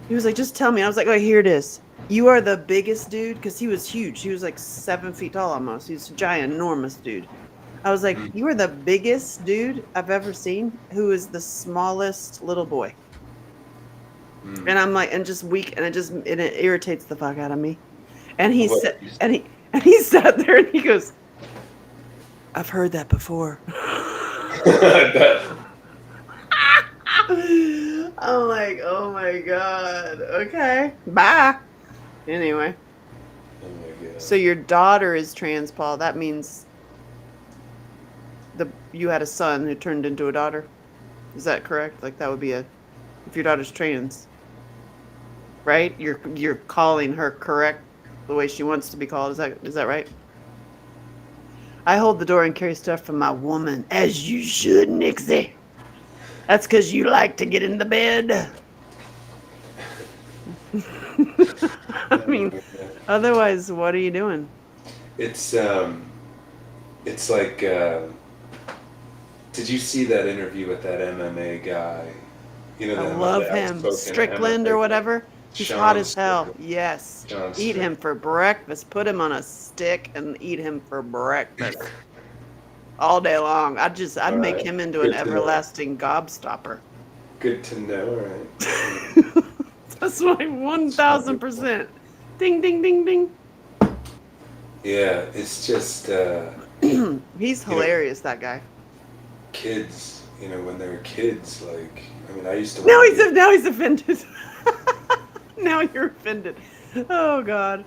he was like, just tell me. I was like, oh, here it is. You are the biggest dude, because he was huge. He was like 7 feet tall almost. He's a giant, enormous dude. I was like, you are the biggest dude I've ever seen who is the smallest little boy. Mm. And I'm like, and just weak, and it irritates the fuck out of me. And he What? said, and he sat there and he goes, I've heard that before. I bet. I'm like, oh my God. Okay. Bye. Anyway. Oh my God. So your daughter is trans, Paul. That means you had a son who turned into a daughter. Is that correct? Like that would be if your daughter's trans. Right? You're calling her correct the way she wants to be called. Is that right? I hold the door and carry stuff from my woman, as you should, Nixie. That's because you like to get in the bed. I mean, otherwise, what are you doing? It's like, did you see that interview with that MMA guy? I that love him. outspoken Strickland MMA or whatever. He's Sean hot as hell. Strickland. Yes. Sean Eat Strickland. him for breakfast. Put him on a stick and eat him for breakfast. All day long. I'd make Alright. him into Good an to know. everlasting gobstopper. Good to know, right? That's my 1000%. Ding, ding, ding, ding. Yeah, it's just He's you know, hilarious, that guy. kids. You know, when they're kids, like I mean, I used to Now want to he's be. now he's offended. Now you're offended. Oh God.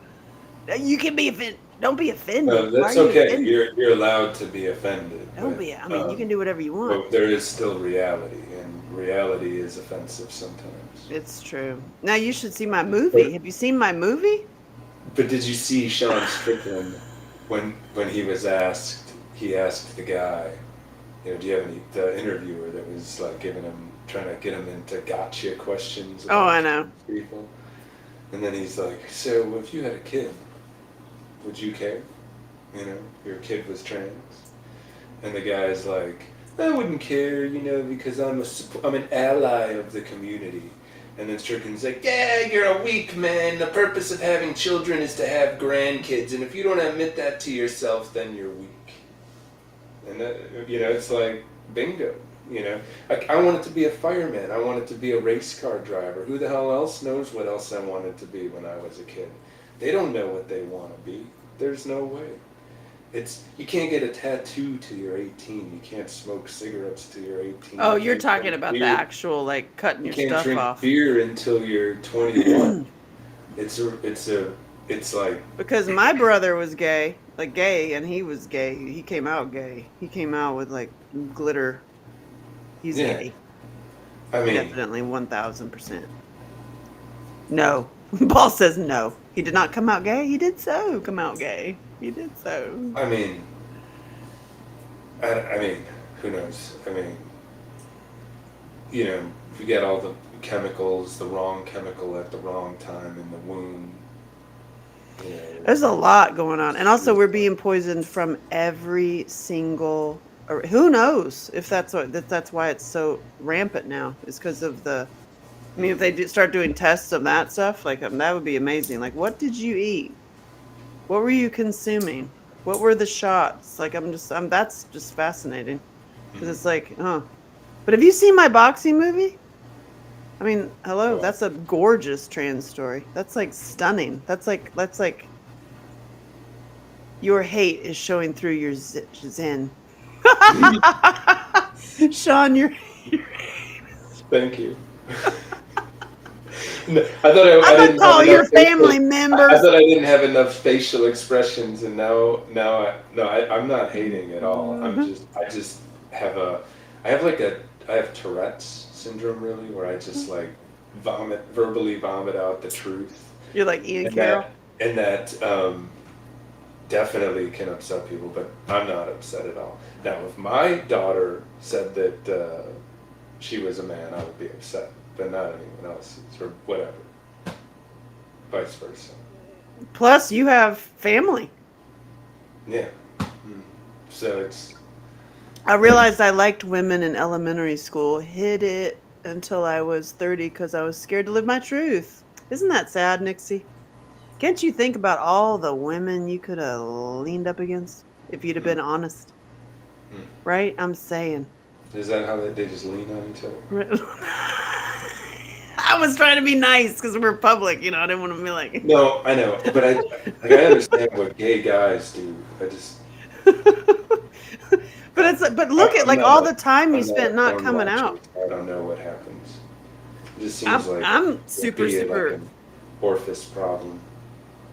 You can be offended. Don't be offended. No, Why are that's you okay. offended? You're allowed to be offended, Don't be. I mean, you can do whatever you want. but there is still reality, and reality is offensive sometimes. It's true. Now you should see my But movie. Have you seen my movie? but did you see Sean Strickland when he was asked? He asked the guy, you know, do you have any the interviewer that was like giving him trying to get him into gotcha questions Oh, about I know. people, and then he's like, so if you had a kid, would you care? You know, your kid was trans. And the guy's like, I wouldn't care, you know, because I'm an ally of the community. And then Strickland's like, yeah, you're a weak man. The purpose of having children is to have grandkids. And if you don't admit that to yourself, then you're weak. And that, you know, it's like, bingo. You know, I wanted to be a fireman. I wanted to be a race car driver. Who the hell else knows what else I wanted to be when I was a kid? They don't know what they want to be. There's no way. It's you can't get a tattoo till you're 18. You can't smoke cigarettes till you're 18. Oh, You you're can't talking drink about the beer. actual like cutting You your can't stuff drink off. beer until you're 21. It's like Because my brother was gay, and he was gay. He came out gay. He came out with like glitter. He's yeah. gay. I mean, Definitely 1000%. No. Paul says no. He did not come out gay. He did so come out gay. He did so. I mean, I mean, who knows? I mean, you know, if you get all the chemicals, the wrong chemical at the wrong time in the womb. You know, There's a lot going on. And also we're being poisoned from every single or who knows if that's why it's so rampant now. It's because of the I mean if they start doing tests of that stuff, like that would be amazing. Like what did you eat? What were you consuming? What were the shots? Like that's just fascinating. Because it's like, huh. But have you seen my boxing movie? I mean, hello, Well, that's a gorgeous trans story. That's like stunning. That's like your hate is showing through your zen. Sean, thank you. No, I thought I I'm gonna didn't have call your enough facial. family I members. thought I didn't have enough facial expressions, and I'm not hating at all. I have Tourette's syndrome really, where I just like verbally vomit out the truth, You're like Ian and Carroll. that definitely can upset people, but I'm not upset at all. Now, if my daughter said that she was a man, I would be upset, but not anyone else's or whatever. Vice versa. Plus, you have family. Yeah. So it's. I realized I liked women in elementary school. Hid it until I was 30 because I was scared to live my truth. Isn't that sad, Nixie? Can't you think about all the women you could have leaned up against if you'd have been honest? Hmm. Right? I'm saying. Is that how they just lean on each other? I was trying to be nice because we're public, you know. I didn't want to be like. No, I know, but I understand what gay guys do. I just. But it's but look at like all the time you spent not coming out. I don't know what happens. It just seems like I'm super like an Orpheus problem.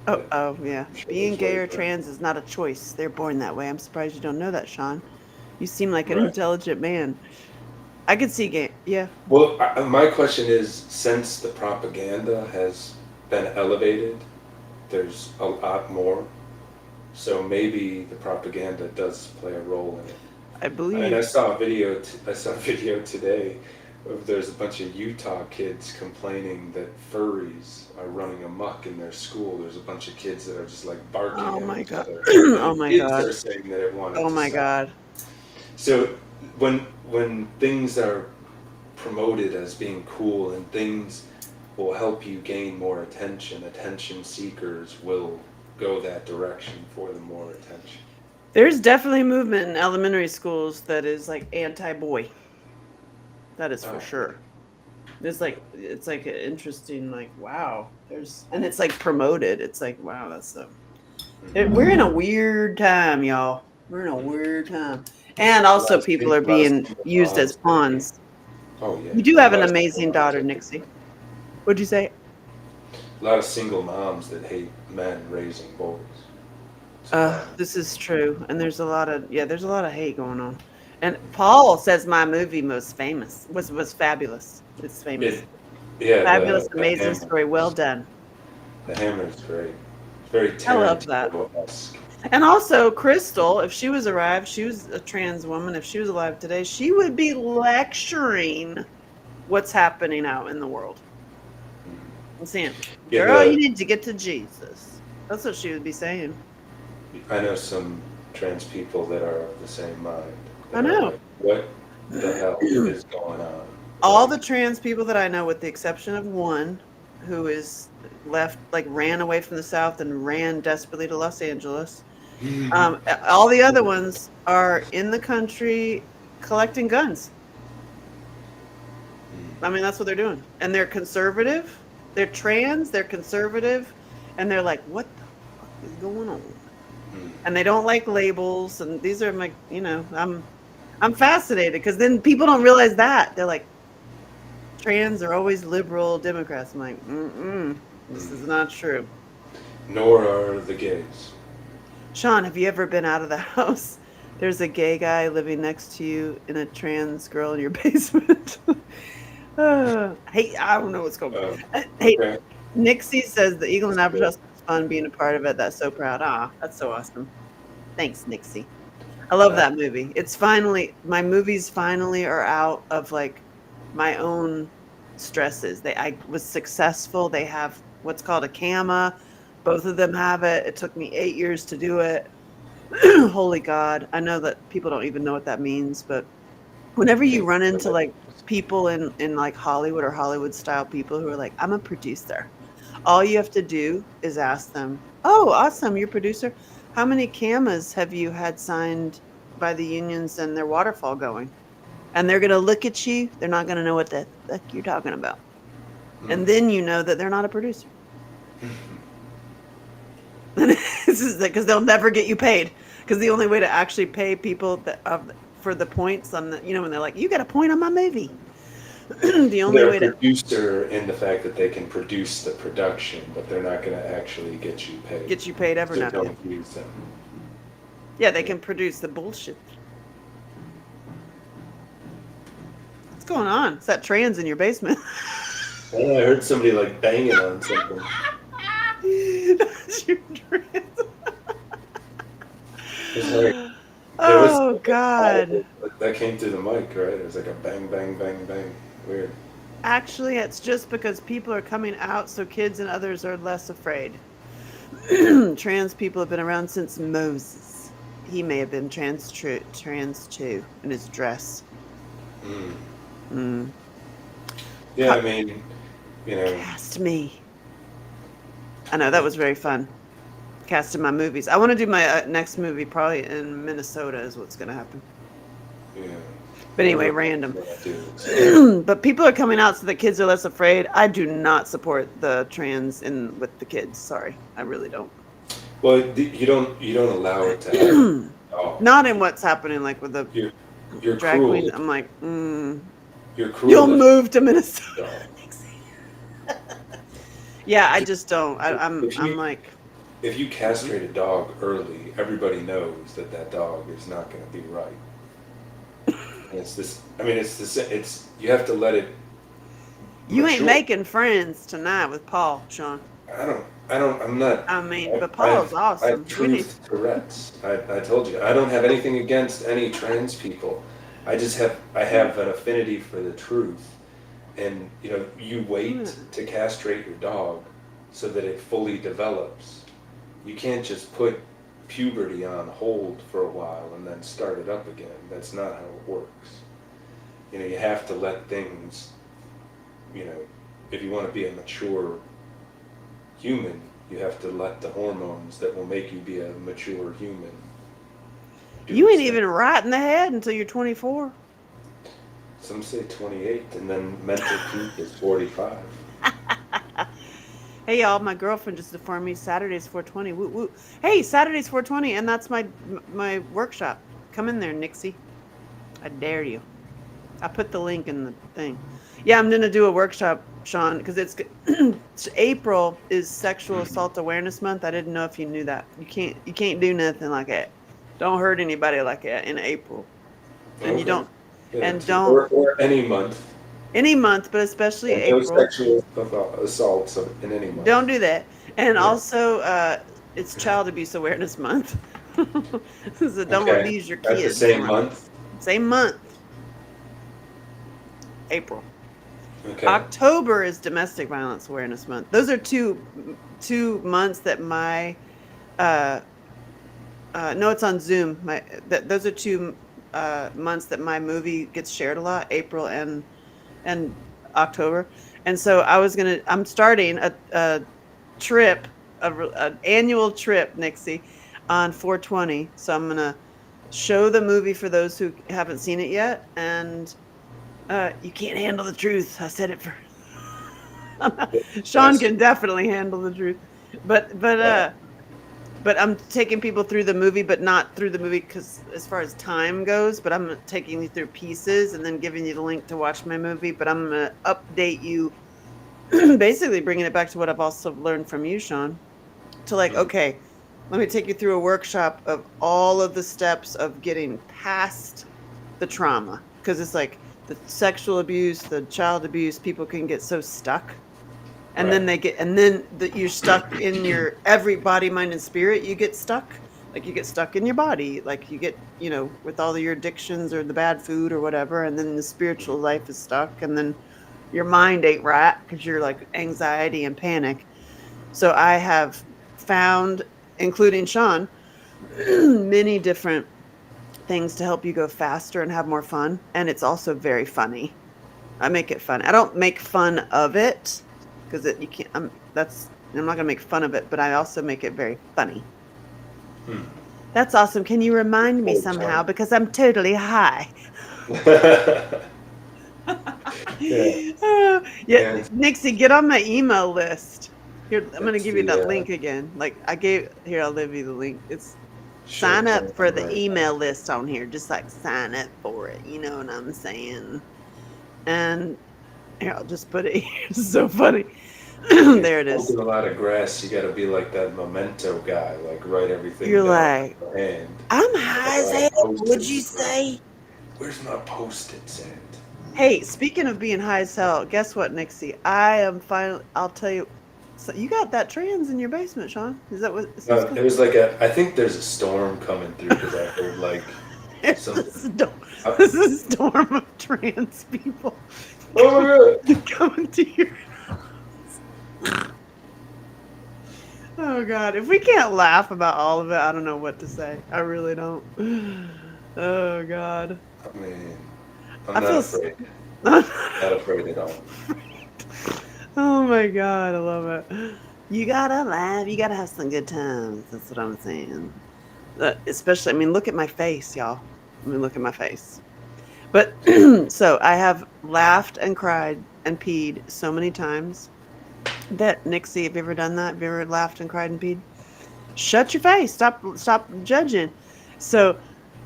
Oh yeah. Being gay or trans is not a choice. They're born that way. I'm surprised you don't know that, Sean. You seem like an intelligent man. I could see gay. Yeah. Well, my question is, since the propaganda has been elevated, there's a lot more. So maybe the propaganda does play a role in it. I believe. And I saw a video. I saw a video today. There's a bunch of Utah kids complaining that furries are running amok in their school. There's a bunch of kids that are just like barking. Oh at my each god. other. Oh my kids god. are saying that it wanted Oh to my stop. god. So when things are promoted as being cool and things will help you gain more attention seekers will go that direction for the more attention. There's definitely a movement in elementary schools that is like anti-boy. That is for sure. It's like an interesting like wow. And it's like promoted. It's like wow, that's We're in a weird time, y'all. We're in a weird time. And also, people are A lot of being single used as moms that pawns. oh yeah, You do a have an lot of amazing single moms daughter, that Nixie. What'd you say? a lot of single moms that hate men raising boys. It's a problem. This is true. And there's a lot of there's a lot of hate going on. And Paul says my movie was fabulous. It's famous. It, yeah, Fabulous, the amazing hammer. story. Well done. The hammer is great. It's very I love that. Tarantino-esque. And also, Crystal, if she was arrived, she was a trans woman. If she was alive today, she would be lecturing what's happening out in the world. And saying, Yeah, girl, you need to get to Jesus. That's what she would be saying. I know some trans people that are of the same mind. I that are know. like, what the hell is going on? All Like, the trans people that I know, with the exception of one who is ran away from the South and ran desperately to Los Angeles. All the other ones are in the country collecting guns. I mean, that's what they're doing. And they're conservative. They're trans, they're conservative, and they're like, what the fuck is going on? And they don't like labels. And these are my, I'm fascinated because then people don't realize that. They're like, trans are always liberal Democrats. I'm like, this is not true. Nor are the gays. Sean, have you ever been out of the house? There's a gay guy living next to you and a trans girl in your basement. Hey, I don't know what's going on. Hey, Okay. Nixie says the Eagle and Albatross was fun being a part of it. That's so proud. That's so awesome. Thanks, Nixie. I love that movie. It's my movies finally are out of like my own stresses. I was successful. They have what's called a CAMA. Both of them have it. It took me 8 years to do it. Holy God. I know that people don't even know what that means, but whenever you run into like people in like Hollywood or Hollywood style people who are like, I'm a producer. All you have to do is ask them, oh, awesome, you're a producer. How many CAMAs have you had signed by the unions and their waterfall going? And they're going to look at you. They're not going to know what the heck you're talking about. And then you know that they're not a producer. This is because they'll never get you paid. Because the only way to actually pay people for the points on the, when they're like, you got a point on my movie. The only way to producer in the fact that they can produce the production, but they're not going to actually get you paid. Get you paid ever now. Don't use them. Yeah, they can produce the bullshit. What's going on? It's that trans in your basement. I heard somebody like banging on something. That's your trans. Oh God. That came through the mic, right? It was like a bang, bang, bang, bang. Weird. Actually, it's just because people are coming out, so kids and others are less afraid. Trans people have been around since Moses. He may have been trans too in his dress. Yeah, I mean, Cast me. I know, that was very fun. Casting my movies. I want to do my next movie probably in Minnesota is what's going to happen. Yeah. But anyway, random. But people are coming out so the kids are less afraid. I do not support the trans with the kids. Sorry, I really don't. Well, you don't allow it to happen. Not in what's happening, like with the you're drag cruel. queen. I'm like, You're cruel. You'll move to Minnesota. Yeah, I just don't. I'm like. If you castrate a dog early, everybody knows that dog is not going to be right. And it's this. I mean, it's you have to let it. You ain't making friends tonight with Paul, Sean. I'm not. I mean, but Paul's awesome. I have truth Tourette's. I told you. I don't have anything against any trans people. I have an affinity for the truth. And, you wait to castrate your dog so that it fully develops. You can't just put puberty on hold for a while and then start it up again. That's not how it works. You have to let things, if you want to be a mature human, you have to let the hormones that will make you be a mature human. You ain't even right in the head until you're 24. Some say 28, and then mental peak is 45. Hey y'all, my girlfriend just informed me Saturday's 420. Woo woo. Hey, Saturday's 420, and that's my workshop. Come in there, Nixie. I dare you. I put the link in the thing. Yeah, I'm gonna do a workshop, Sean, because it's April is Sexual Assault Awareness Month. I didn't know if you knew that. You can't do nothing like that. Don't hurt anybody like that in April, and you Okay. don't Yeah, and don't or any month. any month, but especially And no April. sexual assaults in any month. Don't do that. And Yeah. also, it's Child Abuse Awareness Month. So don't Okay. abuse your At the kids. same month. Same month, April. Okay. October is Domestic Violence Awareness Month. Those are two months that my no, it's on Zoom. Those are two months that my movie gets shared a lot, April and October. And so I'm starting a trip, an annual trip, Nixie, on 420. So I'm gonna show the movie for those who haven't seen it yet, and you can't handle the truth. I said it for Sean Yes. can definitely handle the truth, but Yeah. but I'm taking people through the movie, but not through the movie because as far as time goes, but I'm taking you through pieces and then giving you the link to watch my movie. But I'm gonna update you, basically bringing it back to what I've also learned from you, Sean, to like, Mhm. okay, let me take you through a workshop of all of the steps of getting past the trauma. Because it's like the sexual abuse, the child abuse, people can get so stuck. And Right. then you're stuck in your every body, mind, and spirit. You get stuck. Like you get stuck in your body. Like you get, with all of your addictions or the bad food or whatever. And then the spiritual life is stuck. And then your mind ain't right because you're like anxiety and panic. So I have found, including Sean, many different things to help you go faster and have more fun. And it's also very funny. I make it fun. I don't make fun of it because you can't. I'm not gonna make fun of it, but I also make it very funny. Hmm. That's awesome. Can you remind me Full somehow time. because I'm totally high? Yeah. Yeah, And Nixie, get on my email list. Here, I'm gonna it's give you that the link again. Like I'll leave you the link. It's sign up short-term for the memory. email list on here. Just like sign up for it. You know what I'm saying? And here, I'll just put it here. It's so funny. When you're There it is. smoking a lot of grass, you got to be like that memento guy, like write everything You're down like, and I'm have high a as lot hell. of Would you post-its. say? Where's my post-its at? Hey, speaking of being high as hell, guess what, Nixie? I am finally. I'll tell you. So you got that trans in your basement, Sean? Is what's going? It was like I think there's a storm coming through because I heard like It's some. a storm. Uh, This is a storm of trans people oh my god! coming to your. Oh God! If we can't laugh about all of it, I don't know what to say. I really don't. Oh God! I mean, I'm I not feel. afraid. Not afraid at all. Oh my God, I love it. You gotta laugh. You gotta have some good times. That's what I'm saying. Especially, I mean, look at my face, y'all. I mean, look at my face. But so I have laughed and cried and peed so many times that Nixie, have you ever done that? Have you ever laughed and cried and peed? Shut your face. Stop judging. So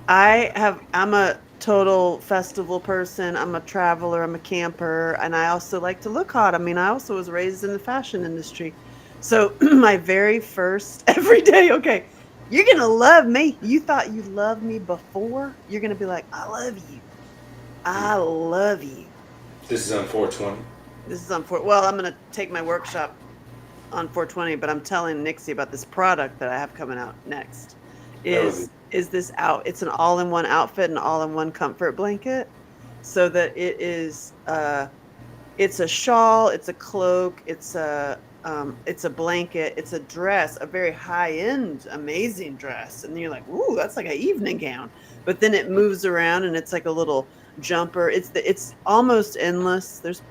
I'm a total festival person. I'm a traveler, I'm a camper, and I also like to look hot. I mean, I also was raised in the fashion industry. So my very first everyday, okay, you're going to love me. You thought you loved me before? You're going to be like, I love you. I love you. This is on 420. This is on well, I'm going to take my workshop on 420, but I'm telling Nixie about this product that I have coming out next. That would be. Is this out? It's an all-in-one outfit and all-in-one comfort blanket, so that it's a shawl, it's a cloak, it's a blanket, it's a dress, a very high-end, amazing dress, and you're like, ooh, that's like an evening gown. But then it moves around and it's like a little jumper. It's almost endless. There's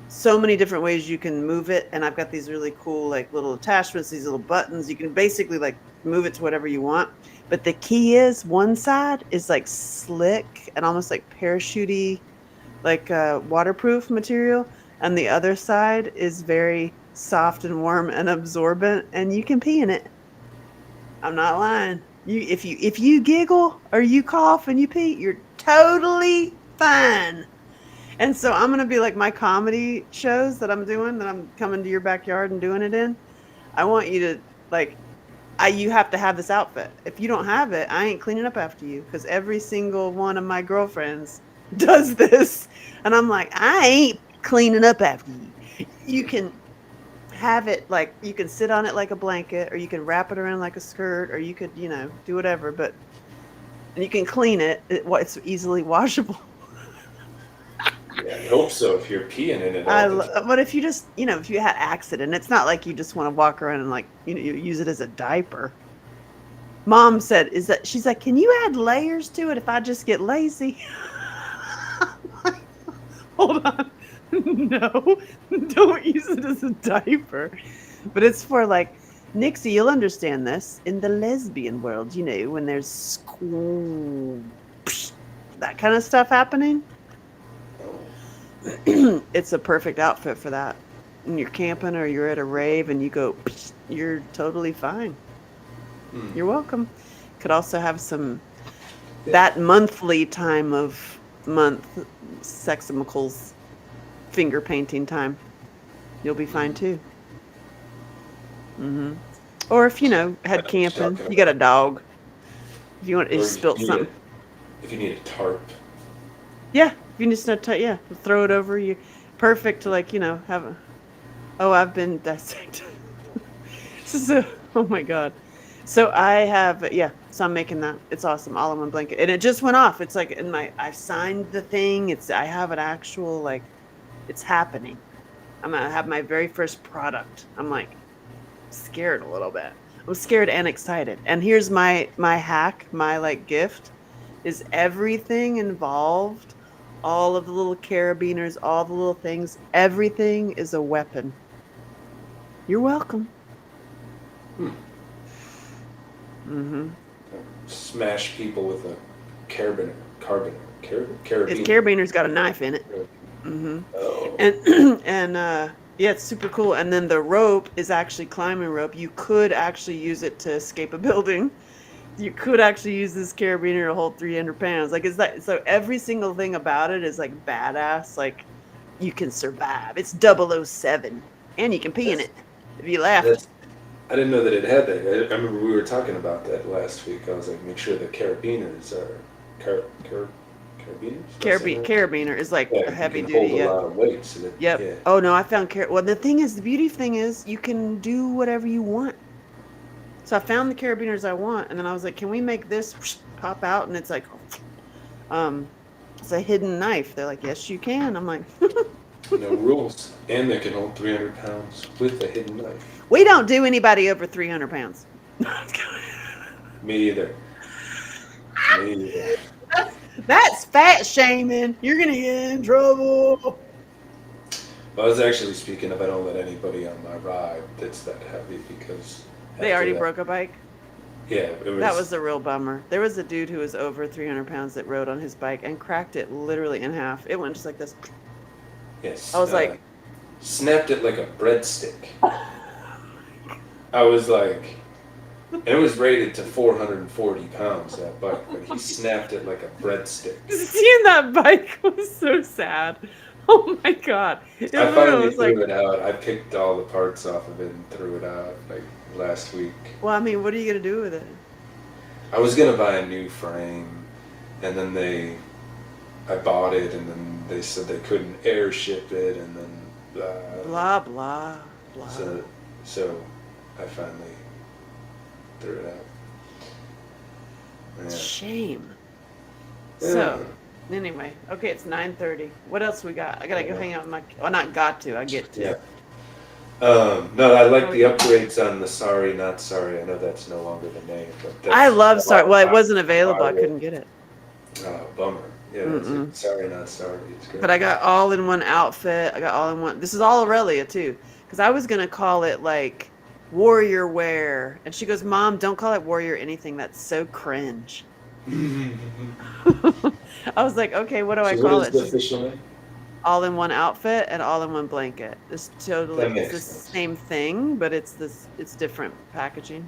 so many different ways you can move it, and I've got these really cool like little attachments, these little buttons. You can basically like move it to whatever you want. But the key is one side is like slick and almost like parachutey, like waterproof material, and the other side is very soft and warm and absorbent, and you can pee in it. I'm not lying. If you giggle or you cough and you pee, you're totally fine. And so I'm gonna be like my comedy shows that I'm doing, that I'm coming to your backyard and doing it in. I want you to like you have to have this outfit. If you don't have it, I ain't cleaning up after you, because every single one of my girlfriends does this, and I'm like, I ain't cleaning up after you. You can have it like you can sit on it like a blanket, or you can wrap it around like a skirt, or you could do whatever, but and you can clean it. It's easily washable. Yeah, I hope so. If you're peeing in it all the time. But if you just if you had accident, it's not like you just want to walk around and like you use it as a diaper. Mom said, she's like, can you add layers to it if I just get lazy? Hold on. No, don't use it as a diaper. But it's for like, Nixie, you'll understand this. In the lesbian world, when there's that kind of stuff happening, it's a perfect outfit for that. When you're camping or you're at a rave and you go, you're totally fine. You're welcome. Could also have some that monthly time of month seximicals finger painting time. You'll be fine too. Or if head camping, you got a dog. If you want, you spilt something. If you need a tarp. Yeah, if you just throw it over you. Perfect to have a. Oh, I've been dissected. Oh my god. So I have, so I'm making that. It's awesome, all in one blanket. And it just went off. It's like I've signed the thing. I have an actual, it's happening. I'm going to have my very first product. I'm like scared a little bit. I'm scared and excited. And here's my hack, my gift, is everything involved, all of the little carabiners, all the little things, everything is a weapon. You're welcome. Smash people with a carabiner. Carabiner's got a knife in it. Oh. And it's super cool. And then the rope is actually climbing rope. You could actually use it to escape a building. You could actually use this carabiner to hold 300 pounds. So every single thing about it is badass. You can survive. It's 007, and you can pee in it if you laugh. I didn't know that it had that. I remember we were talking about that last week. I was like, make sure the carabiners are carabiners. Carabiner is a heavy duty. Hold a lot of weight. So that, yep. Yeah. Oh no, I found well, the beauty thing is you can do whatever you want. So I found the carabiners I want, and then I was like, can we make this pop out? And it's it's a hidden knife. They're like, yes, you can. I'm like, no rules. And they can hold 300 pounds with a hidden knife. We don't do anybody over 300 pounds. Me either. That's fat shaming. You're going to get in trouble. I was actually speaking of, I don't let anybody on my ride that's that heavy, because they already broke a bike. Yeah, that was the real bummer. There was a dude who was over 300 pounds that rode on his bike and cracked it literally in half. It went just like this. Yes. I was snapped it like a breadstick. I was like, and it was rated to 440 pounds, that bike, but he snapped it like a breadstick. Seeing that bike was so sad. Oh my god. I finally threw it out. I picked all the parts off of it and threw it out last week. Well, I mean, what are you going to do with it? I was going to buy a new frame, and then I bought it, and then they said they couldn't airship it, and then blah, blah, blah. So I finally threw it out. Yeah. Shame. Yeah. So, anyway, okay, it's 9:30. What else we got? I gotta go hang out with I get to. Yeah. No, I like the upgrades on the Sorry Not Sorry. I know that's no longer the name, but I love Sorry. Well, it wasn't available. I couldn't get it. Oh, bummer. Yeah, Sorry Not Sorry. It's great. But I got all in one outfit. I got all in one. This is all Aurelia too, because I was gonna call it warrior wear, and she goes, "Mom, don't call it warrior anything. That's so cringe." I was like, "Okay, what do I call it?" What is the official name? all-in-one outfit and all-in-one blanket. It's totally That it's makes the sense. same thing, but it's different packaging.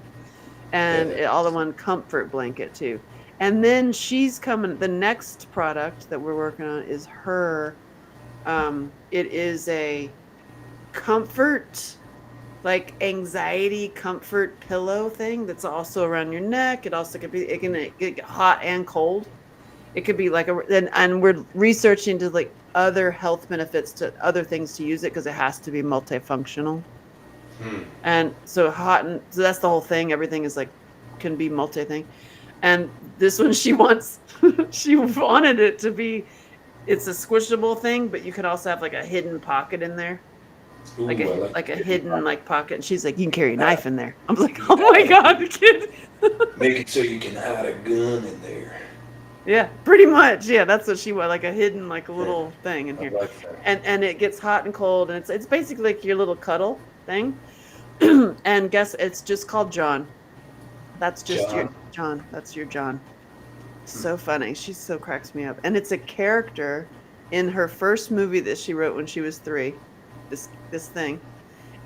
And Yeah. all-in-one comfort blanket too. And then she's coming. The next product that we're working on is her. It is a comfort, like anxiety comfort pillow thing that's also around your neck. It also could be. It can get hot and cold. It could be like and we're researching to like other health benefits to other things to use it because it has to be multifunctional. Hmm. And so hot and so that's the whole thing. Everything is like can be multi thing. And this one she wants she wanted it to be it's a squishable thing, but you can also have like a hidden pocket in there. Ooh, I like Like a the hidden like pocket. And she's like, you can carry a Ah, knife in there. I'm like, oh my God, the kid. make it so you can hide a gun in there. Yeah, pretty much. Yeah, that's what she was, like a hidden like a Yeah, little thing in I here. like that. And it gets hot and cold and it's basically like your little cuddle thing. And guess it's just called John. That's just your John. John. That's your John. Hmm. So funny. She so cracks me up. And it's a character in her first movie that she wrote when she was 3. This thing. Hmm.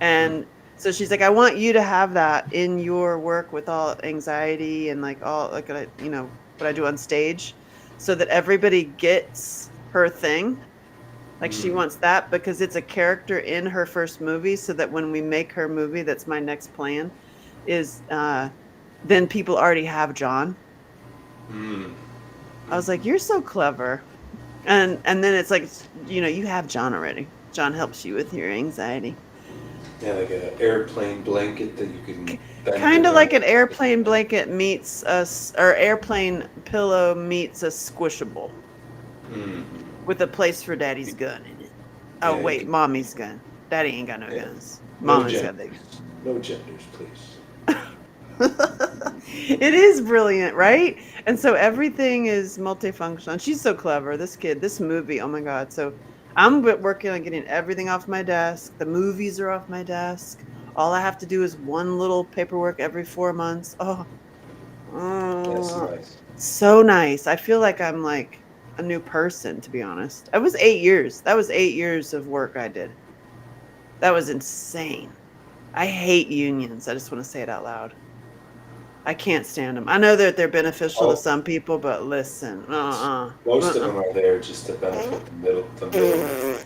And so she's like, I want you to have that in your work with all anxiety and like all like what I do on stage, so that everybody gets her thing. Like she Hmm. wants that because it's a character in her first movie, so that when we make her movie, that's my next plan, is then people already have John. Hmm. I was like, you're so clever. And then it's like, you have John already. John helps you with your anxiety. Yeah, like an airplane blanket that you can bend Kind of like around. an airplane blanket meets us, or airplane pillow meets a squishable Hmm. with a place for daddy's gun in it. Oh, Yeah, you wait, can. mommy's gun. Daddy ain't got no Yeah. guns. No Mama's got the genders. No genders, please. It is brilliant, right? And so everything is multifunctional. She's so clever. This kid, this movie, oh my God. So I'm working on getting everything off my desk. The movies are off my desk. All I have to do is one little paperwork every 4 months. That's Oh, nice. so nice. I feel like I'm like a new person, to be honest. It was 8 years. That was 8 years of work I did. That was insane. I hate unions. I just want to say it out loud. I can't stand them. I know that they're beneficial to Oh, some people, but listen, most of them are there just to benefit the middleman.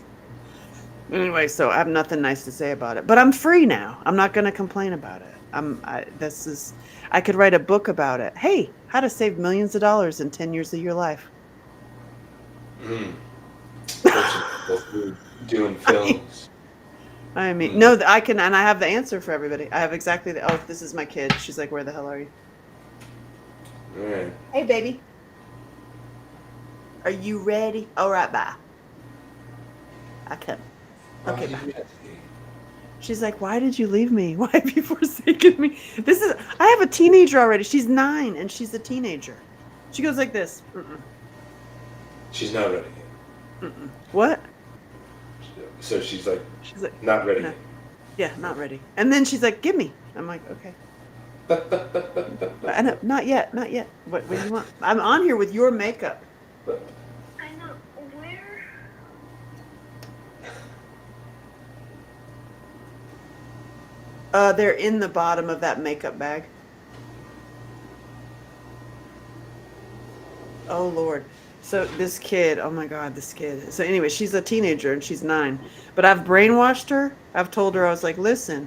Anyway, so I have nothing nice to say about it, but I'm free now. I'm not going to complain about it. I could write a book about it. Hey, how to save millions of dollars in 10 years of your life. Mm. Coaching people through doing films. I mean, Mm. no, I can, and I have the answer for everybody. I have exactly oh, this is my kid. She's like, where the hell are you? All right. Hey, baby. Are you ready? All right, bye. I come. Okay, bye. She's like, why did you leave me? Why have you forsaken me? I have a teenager already. She's 9 and she's a teenager. She goes like this. Mm-mm, She's not ready mm-mm. What? yet. So she's like, She's like, not ready no. Yeah, not ready. And then she's like, give me. I'm like, okay. I know, yet. not yet, not yet. What do you want? I'm on here with your makeup. I know where. They're in the bottom of that makeup bag. Oh Lord. So this kid, oh my God, this kid. So anyway, she's a teenager and she's 9. But I've brainwashed her. I've told her, I was like, listen,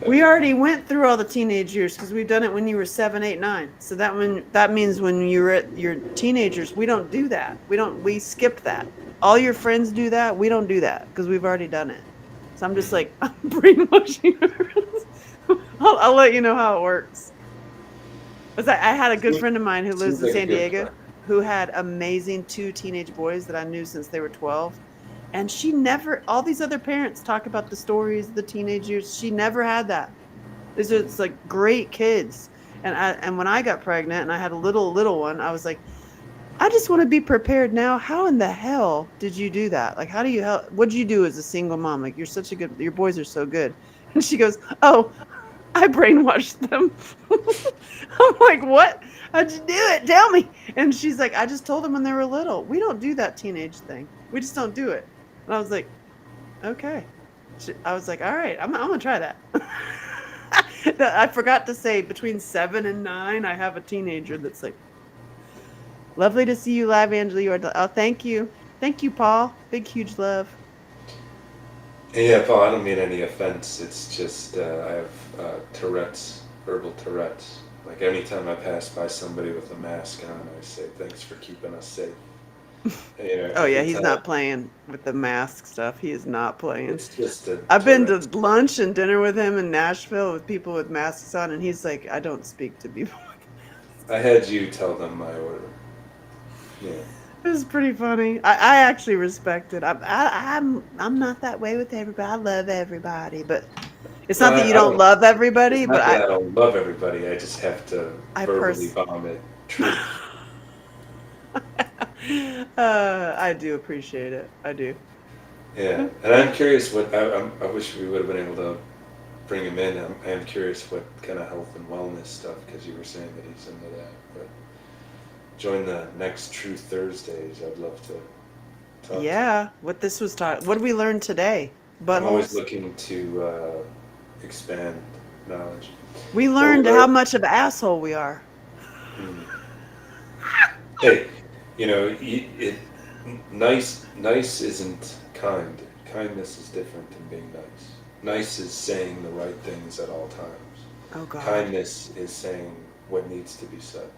we already went through all the teenage years because we've done it when you were 7, 8, 9. So that means when you're at your teenagers, we don't do that. We skip that. All your friends do that. We don't do that because we've already done it. So I'm just like, I'm brainwashing her. I'll let you know how it works. I had a good friend of mine who lives Seems in like a San good Diego plan. who had amazing 2 teenage boys that I knew since they were 12. And all these other parents talk about the stories of the teenage years. She never had that. These are like great kids. And when I got pregnant and I had a little one, I was like, I just want to be prepared now. How in the hell did you do that? Like, how do you help? What'd you do as a single mom? Like, your boys are so good. And she goes, oh, I brainwashed them. I'm like, what? How'd you do it? Tell me. And she's like, I just told them when they were little. We don't do that teenage thing. We just don't do it. And I was like, okay. I was like, all right, I'm gonna try that. I forgot to say between 7 and 9, I have a teenager that's like, lovely to see you live, Angela. You are. Oh, thank you, Paul. Big huge love. Yeah, Paul, I don't mean any offense. It's just I have Tourette's, verbal Tourette's. Like anytime I pass by somebody with a mask on, I say, "Thanks for keeping us safe." You know, Oh yeah, every he's time. not playing with the mask stuff. He is not playing. It's just a I've been to Tourette's. lunch and dinner with him in Nashville with people with masks on, and he's like, I don't speak to people with masks. I had you tell them my order. Yeah. It was pretty funny. I actually respect it. I'm not that way with everybody. I love everybody, but it's not No, that you I don't don't. love It's everybody, not but that I don't love everybody. I just have to I verbally vomit truth. I do appreciate it. I do. Yeah, and I'm curious what I wish we would have been able to bring him in. I'm curious what kind of health and wellness stuff, because you were saying that he's into that. But join the next True Thursdays. I'd love to talk to him. Yeah, what this was taught. What did we learn today? I'm always Buttholes. looking to expand knowledge. We Well, learned how much of an asshole we are. mm, hey, you know, nice isn't kind. Kindness is different than being nice. Nice is saying the right things at all times. Oh God. Kindness is saying what needs to be said.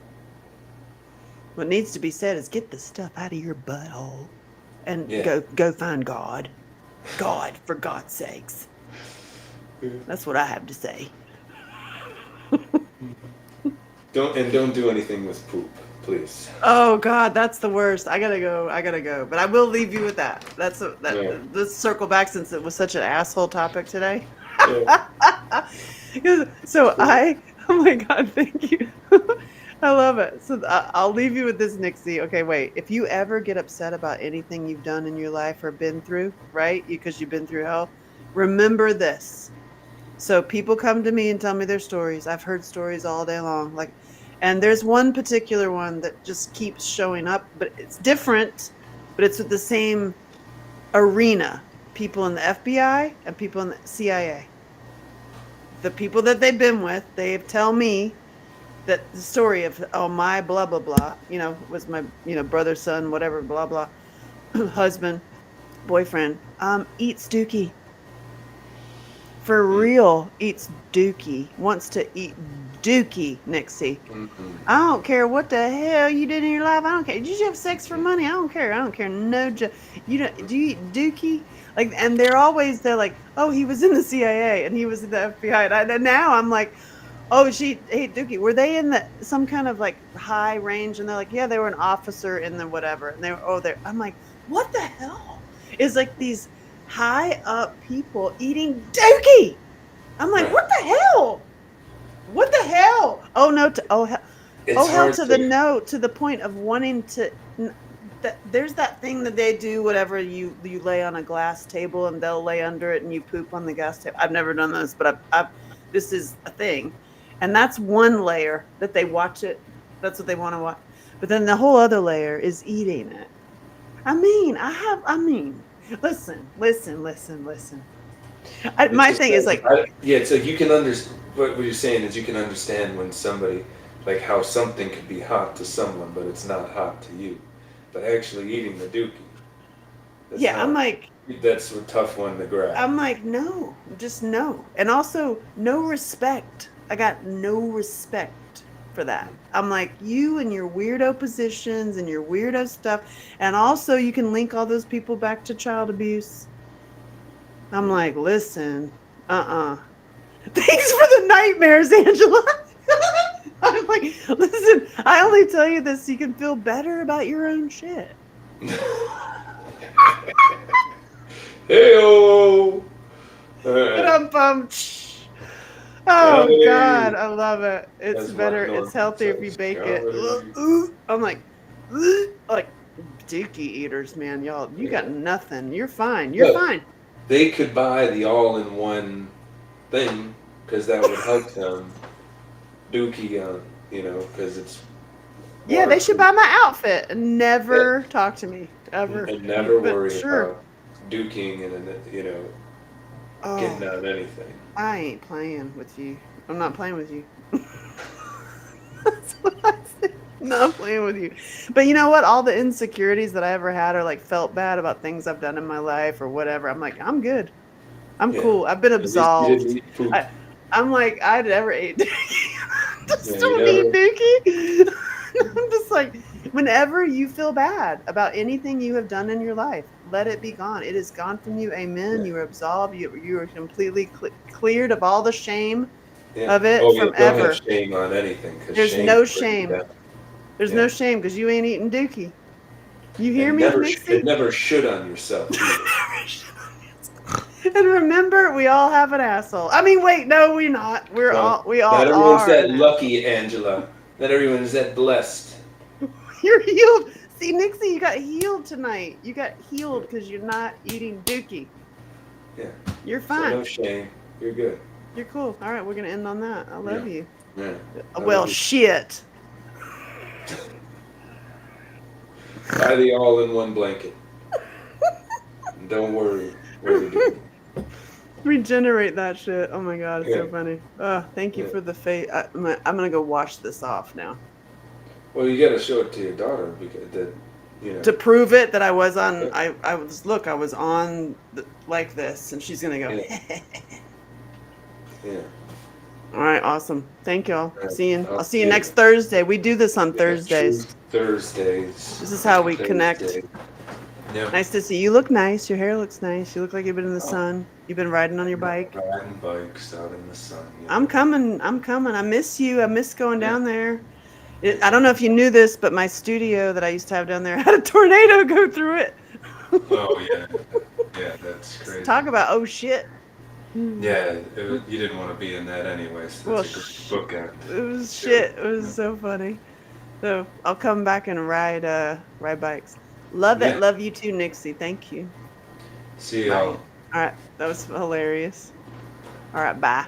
What needs to be said is get the stuff out of your butthole and Yeah. go find God. God, for God's sakes. That's what I have to say. Don't do anything with poop, please. Oh God, that's the worst. I gotta go. But I will leave you with that. Yeah. Let's circle back since it was such an asshole topic today. Yeah. So oh my God, thank you. I love it. So I'll leave you with this, Nixie. Okay, wait. If you ever get upset about anything you've done in your life or been through, right? Because you've been through hell, remember this. So people come to me and tell me their stories. I've heard stories all day long. And there's one particular one that just keeps showing up, but it's different, but it's with the same arena. People in the FBI and people in the CIA. The people that they've been with, they tell me that the story of, oh, my blah, blah, blah, was my, brother, son, whatever, blah, blah, husband, boyfriend, eats dookie. For real, eats dookie. Wants to eat dookie, Nixie. Mm-hmm. I don't care what the hell you did in your life. I don't care. Did you have sex for money? I don't care. I don't care. No, you don't. Do you eat dookie? And they're like, oh, he was in the CIA and he was in the FBI. And now I'm like, oh, she ate dookie. Were they in some kind of like high range? And they're like, yeah, they were an officer in the whatever. And they were, I'm like, what the hell? It's like these high up people eating dookie. I'm like, what the hell? What the hell? Oh no! Hell to the no, to the point of wanting to. There's that thing that they do. Whatever you lay on a glass table and they'll lay under it and you poop on the glass table. I've never done this, but this is a thing, and that's one layer that they watch it. That's what they want to watch. But then the whole other layer is eating it. Listen. My thing is like, yeah. So you can understand what you're saying is you can understand when somebody, like how something could be hot to someone, but it's not hot to you. But actually eating the dookie. Yeah, I'm like, that's a tough one to grab. I'm like, no, just no, and also no respect. I got no respect for that. I'm like, you and your weirdo positions and your weirdo stuff, and also you can link all those people back to child abuse. I'm like, listen, thanks for the nightmares, Angela. I'm like, listen, I only tell you this so you can feel better about your own shit. Hey-o! But I'm bummed. Oh God, I love it. It's That's better. what It's healthier if you bake it. I'm like dookie eaters, man. Y'all, you got nothing. You're fine. You're fine. They could buy the all-in-one thing because that would help them. Dookie, because it's Yeah, they should buy my outfit and never talk to me ever. And never But worry sure. about duking and getting Oh, on anything. I ain't playing with you. I'm not playing with you. That's what I said. Not playing with you. But you know what? All the insecurities that I ever had or like felt bad about things I've done in my life or whatever, I'm like, I'm good. I'm Yeah. cool. I've been At least you absolved. didn't eat poop. I'm like, I never ate dookie. Just Yeah, you don't never- eat dookie. I'm just like, whenever you feel bad about anything you have done in your life, let it be gone. It is gone from you. Amen. Yeah. You are absolved. You are completely cleared of all the shame Yeah. of it Oh, yeah, from don't ever. have shame on anything. 'Cause There's shame no will bring you shame. down. There's Yeah. no shame because you ain't eating dookie. You hear And me, never, Nixie? and never should on yourself either. And remember, we all have an asshole. I mean, wait, no, we're not. We all Not everyone's are. that an lucky, Angela. Not everyone's that blessed. asshole. You're healed. See, Nixie, you got healed tonight. You got healed because you're not eating dookie. Yeah. You're So fine. no shame. You're good. You're cool. All right, we're gonna end on that. I love you. Yeah. Well, shit. Buy the all-in-one blanket. And don't worry. What to do. Regenerate that shit. Oh my god, it's so Yeah. funny. Thank you Yeah. for the face. I'm gonna go wash this off now Well, you got to show it to your daughter because to prove it that I was on. I was on like this, and she's gonna go. Yeah. Yeah. All right, awesome. Thank y'all. Right. See you. I'll I'll see you see next you. Thursday. We do this on Yeah, Thursdays. Truth Thursdays. This is how we connect. Yeah. Nice to see you. You look nice. Your hair looks nice. You look like you've been in the Oh. sun. You've been riding on your bike. Riding bikes out in the sun. I'm coming. I miss you. I miss going down there. I don't know if you knew this, but my studio that I used to have down there had a tornado go through it. Oh yeah. Yeah, that's crazy. Talk about oh shit. Yeah, you didn't want to be in that anyway, so Well, that's a good bookend. It was shit. It was so funny. So I'll come back and ride bikes. Love it. Yeah. Love you too, Nixie. Thank you. See y'all. All right. That was hilarious. All right. Bye.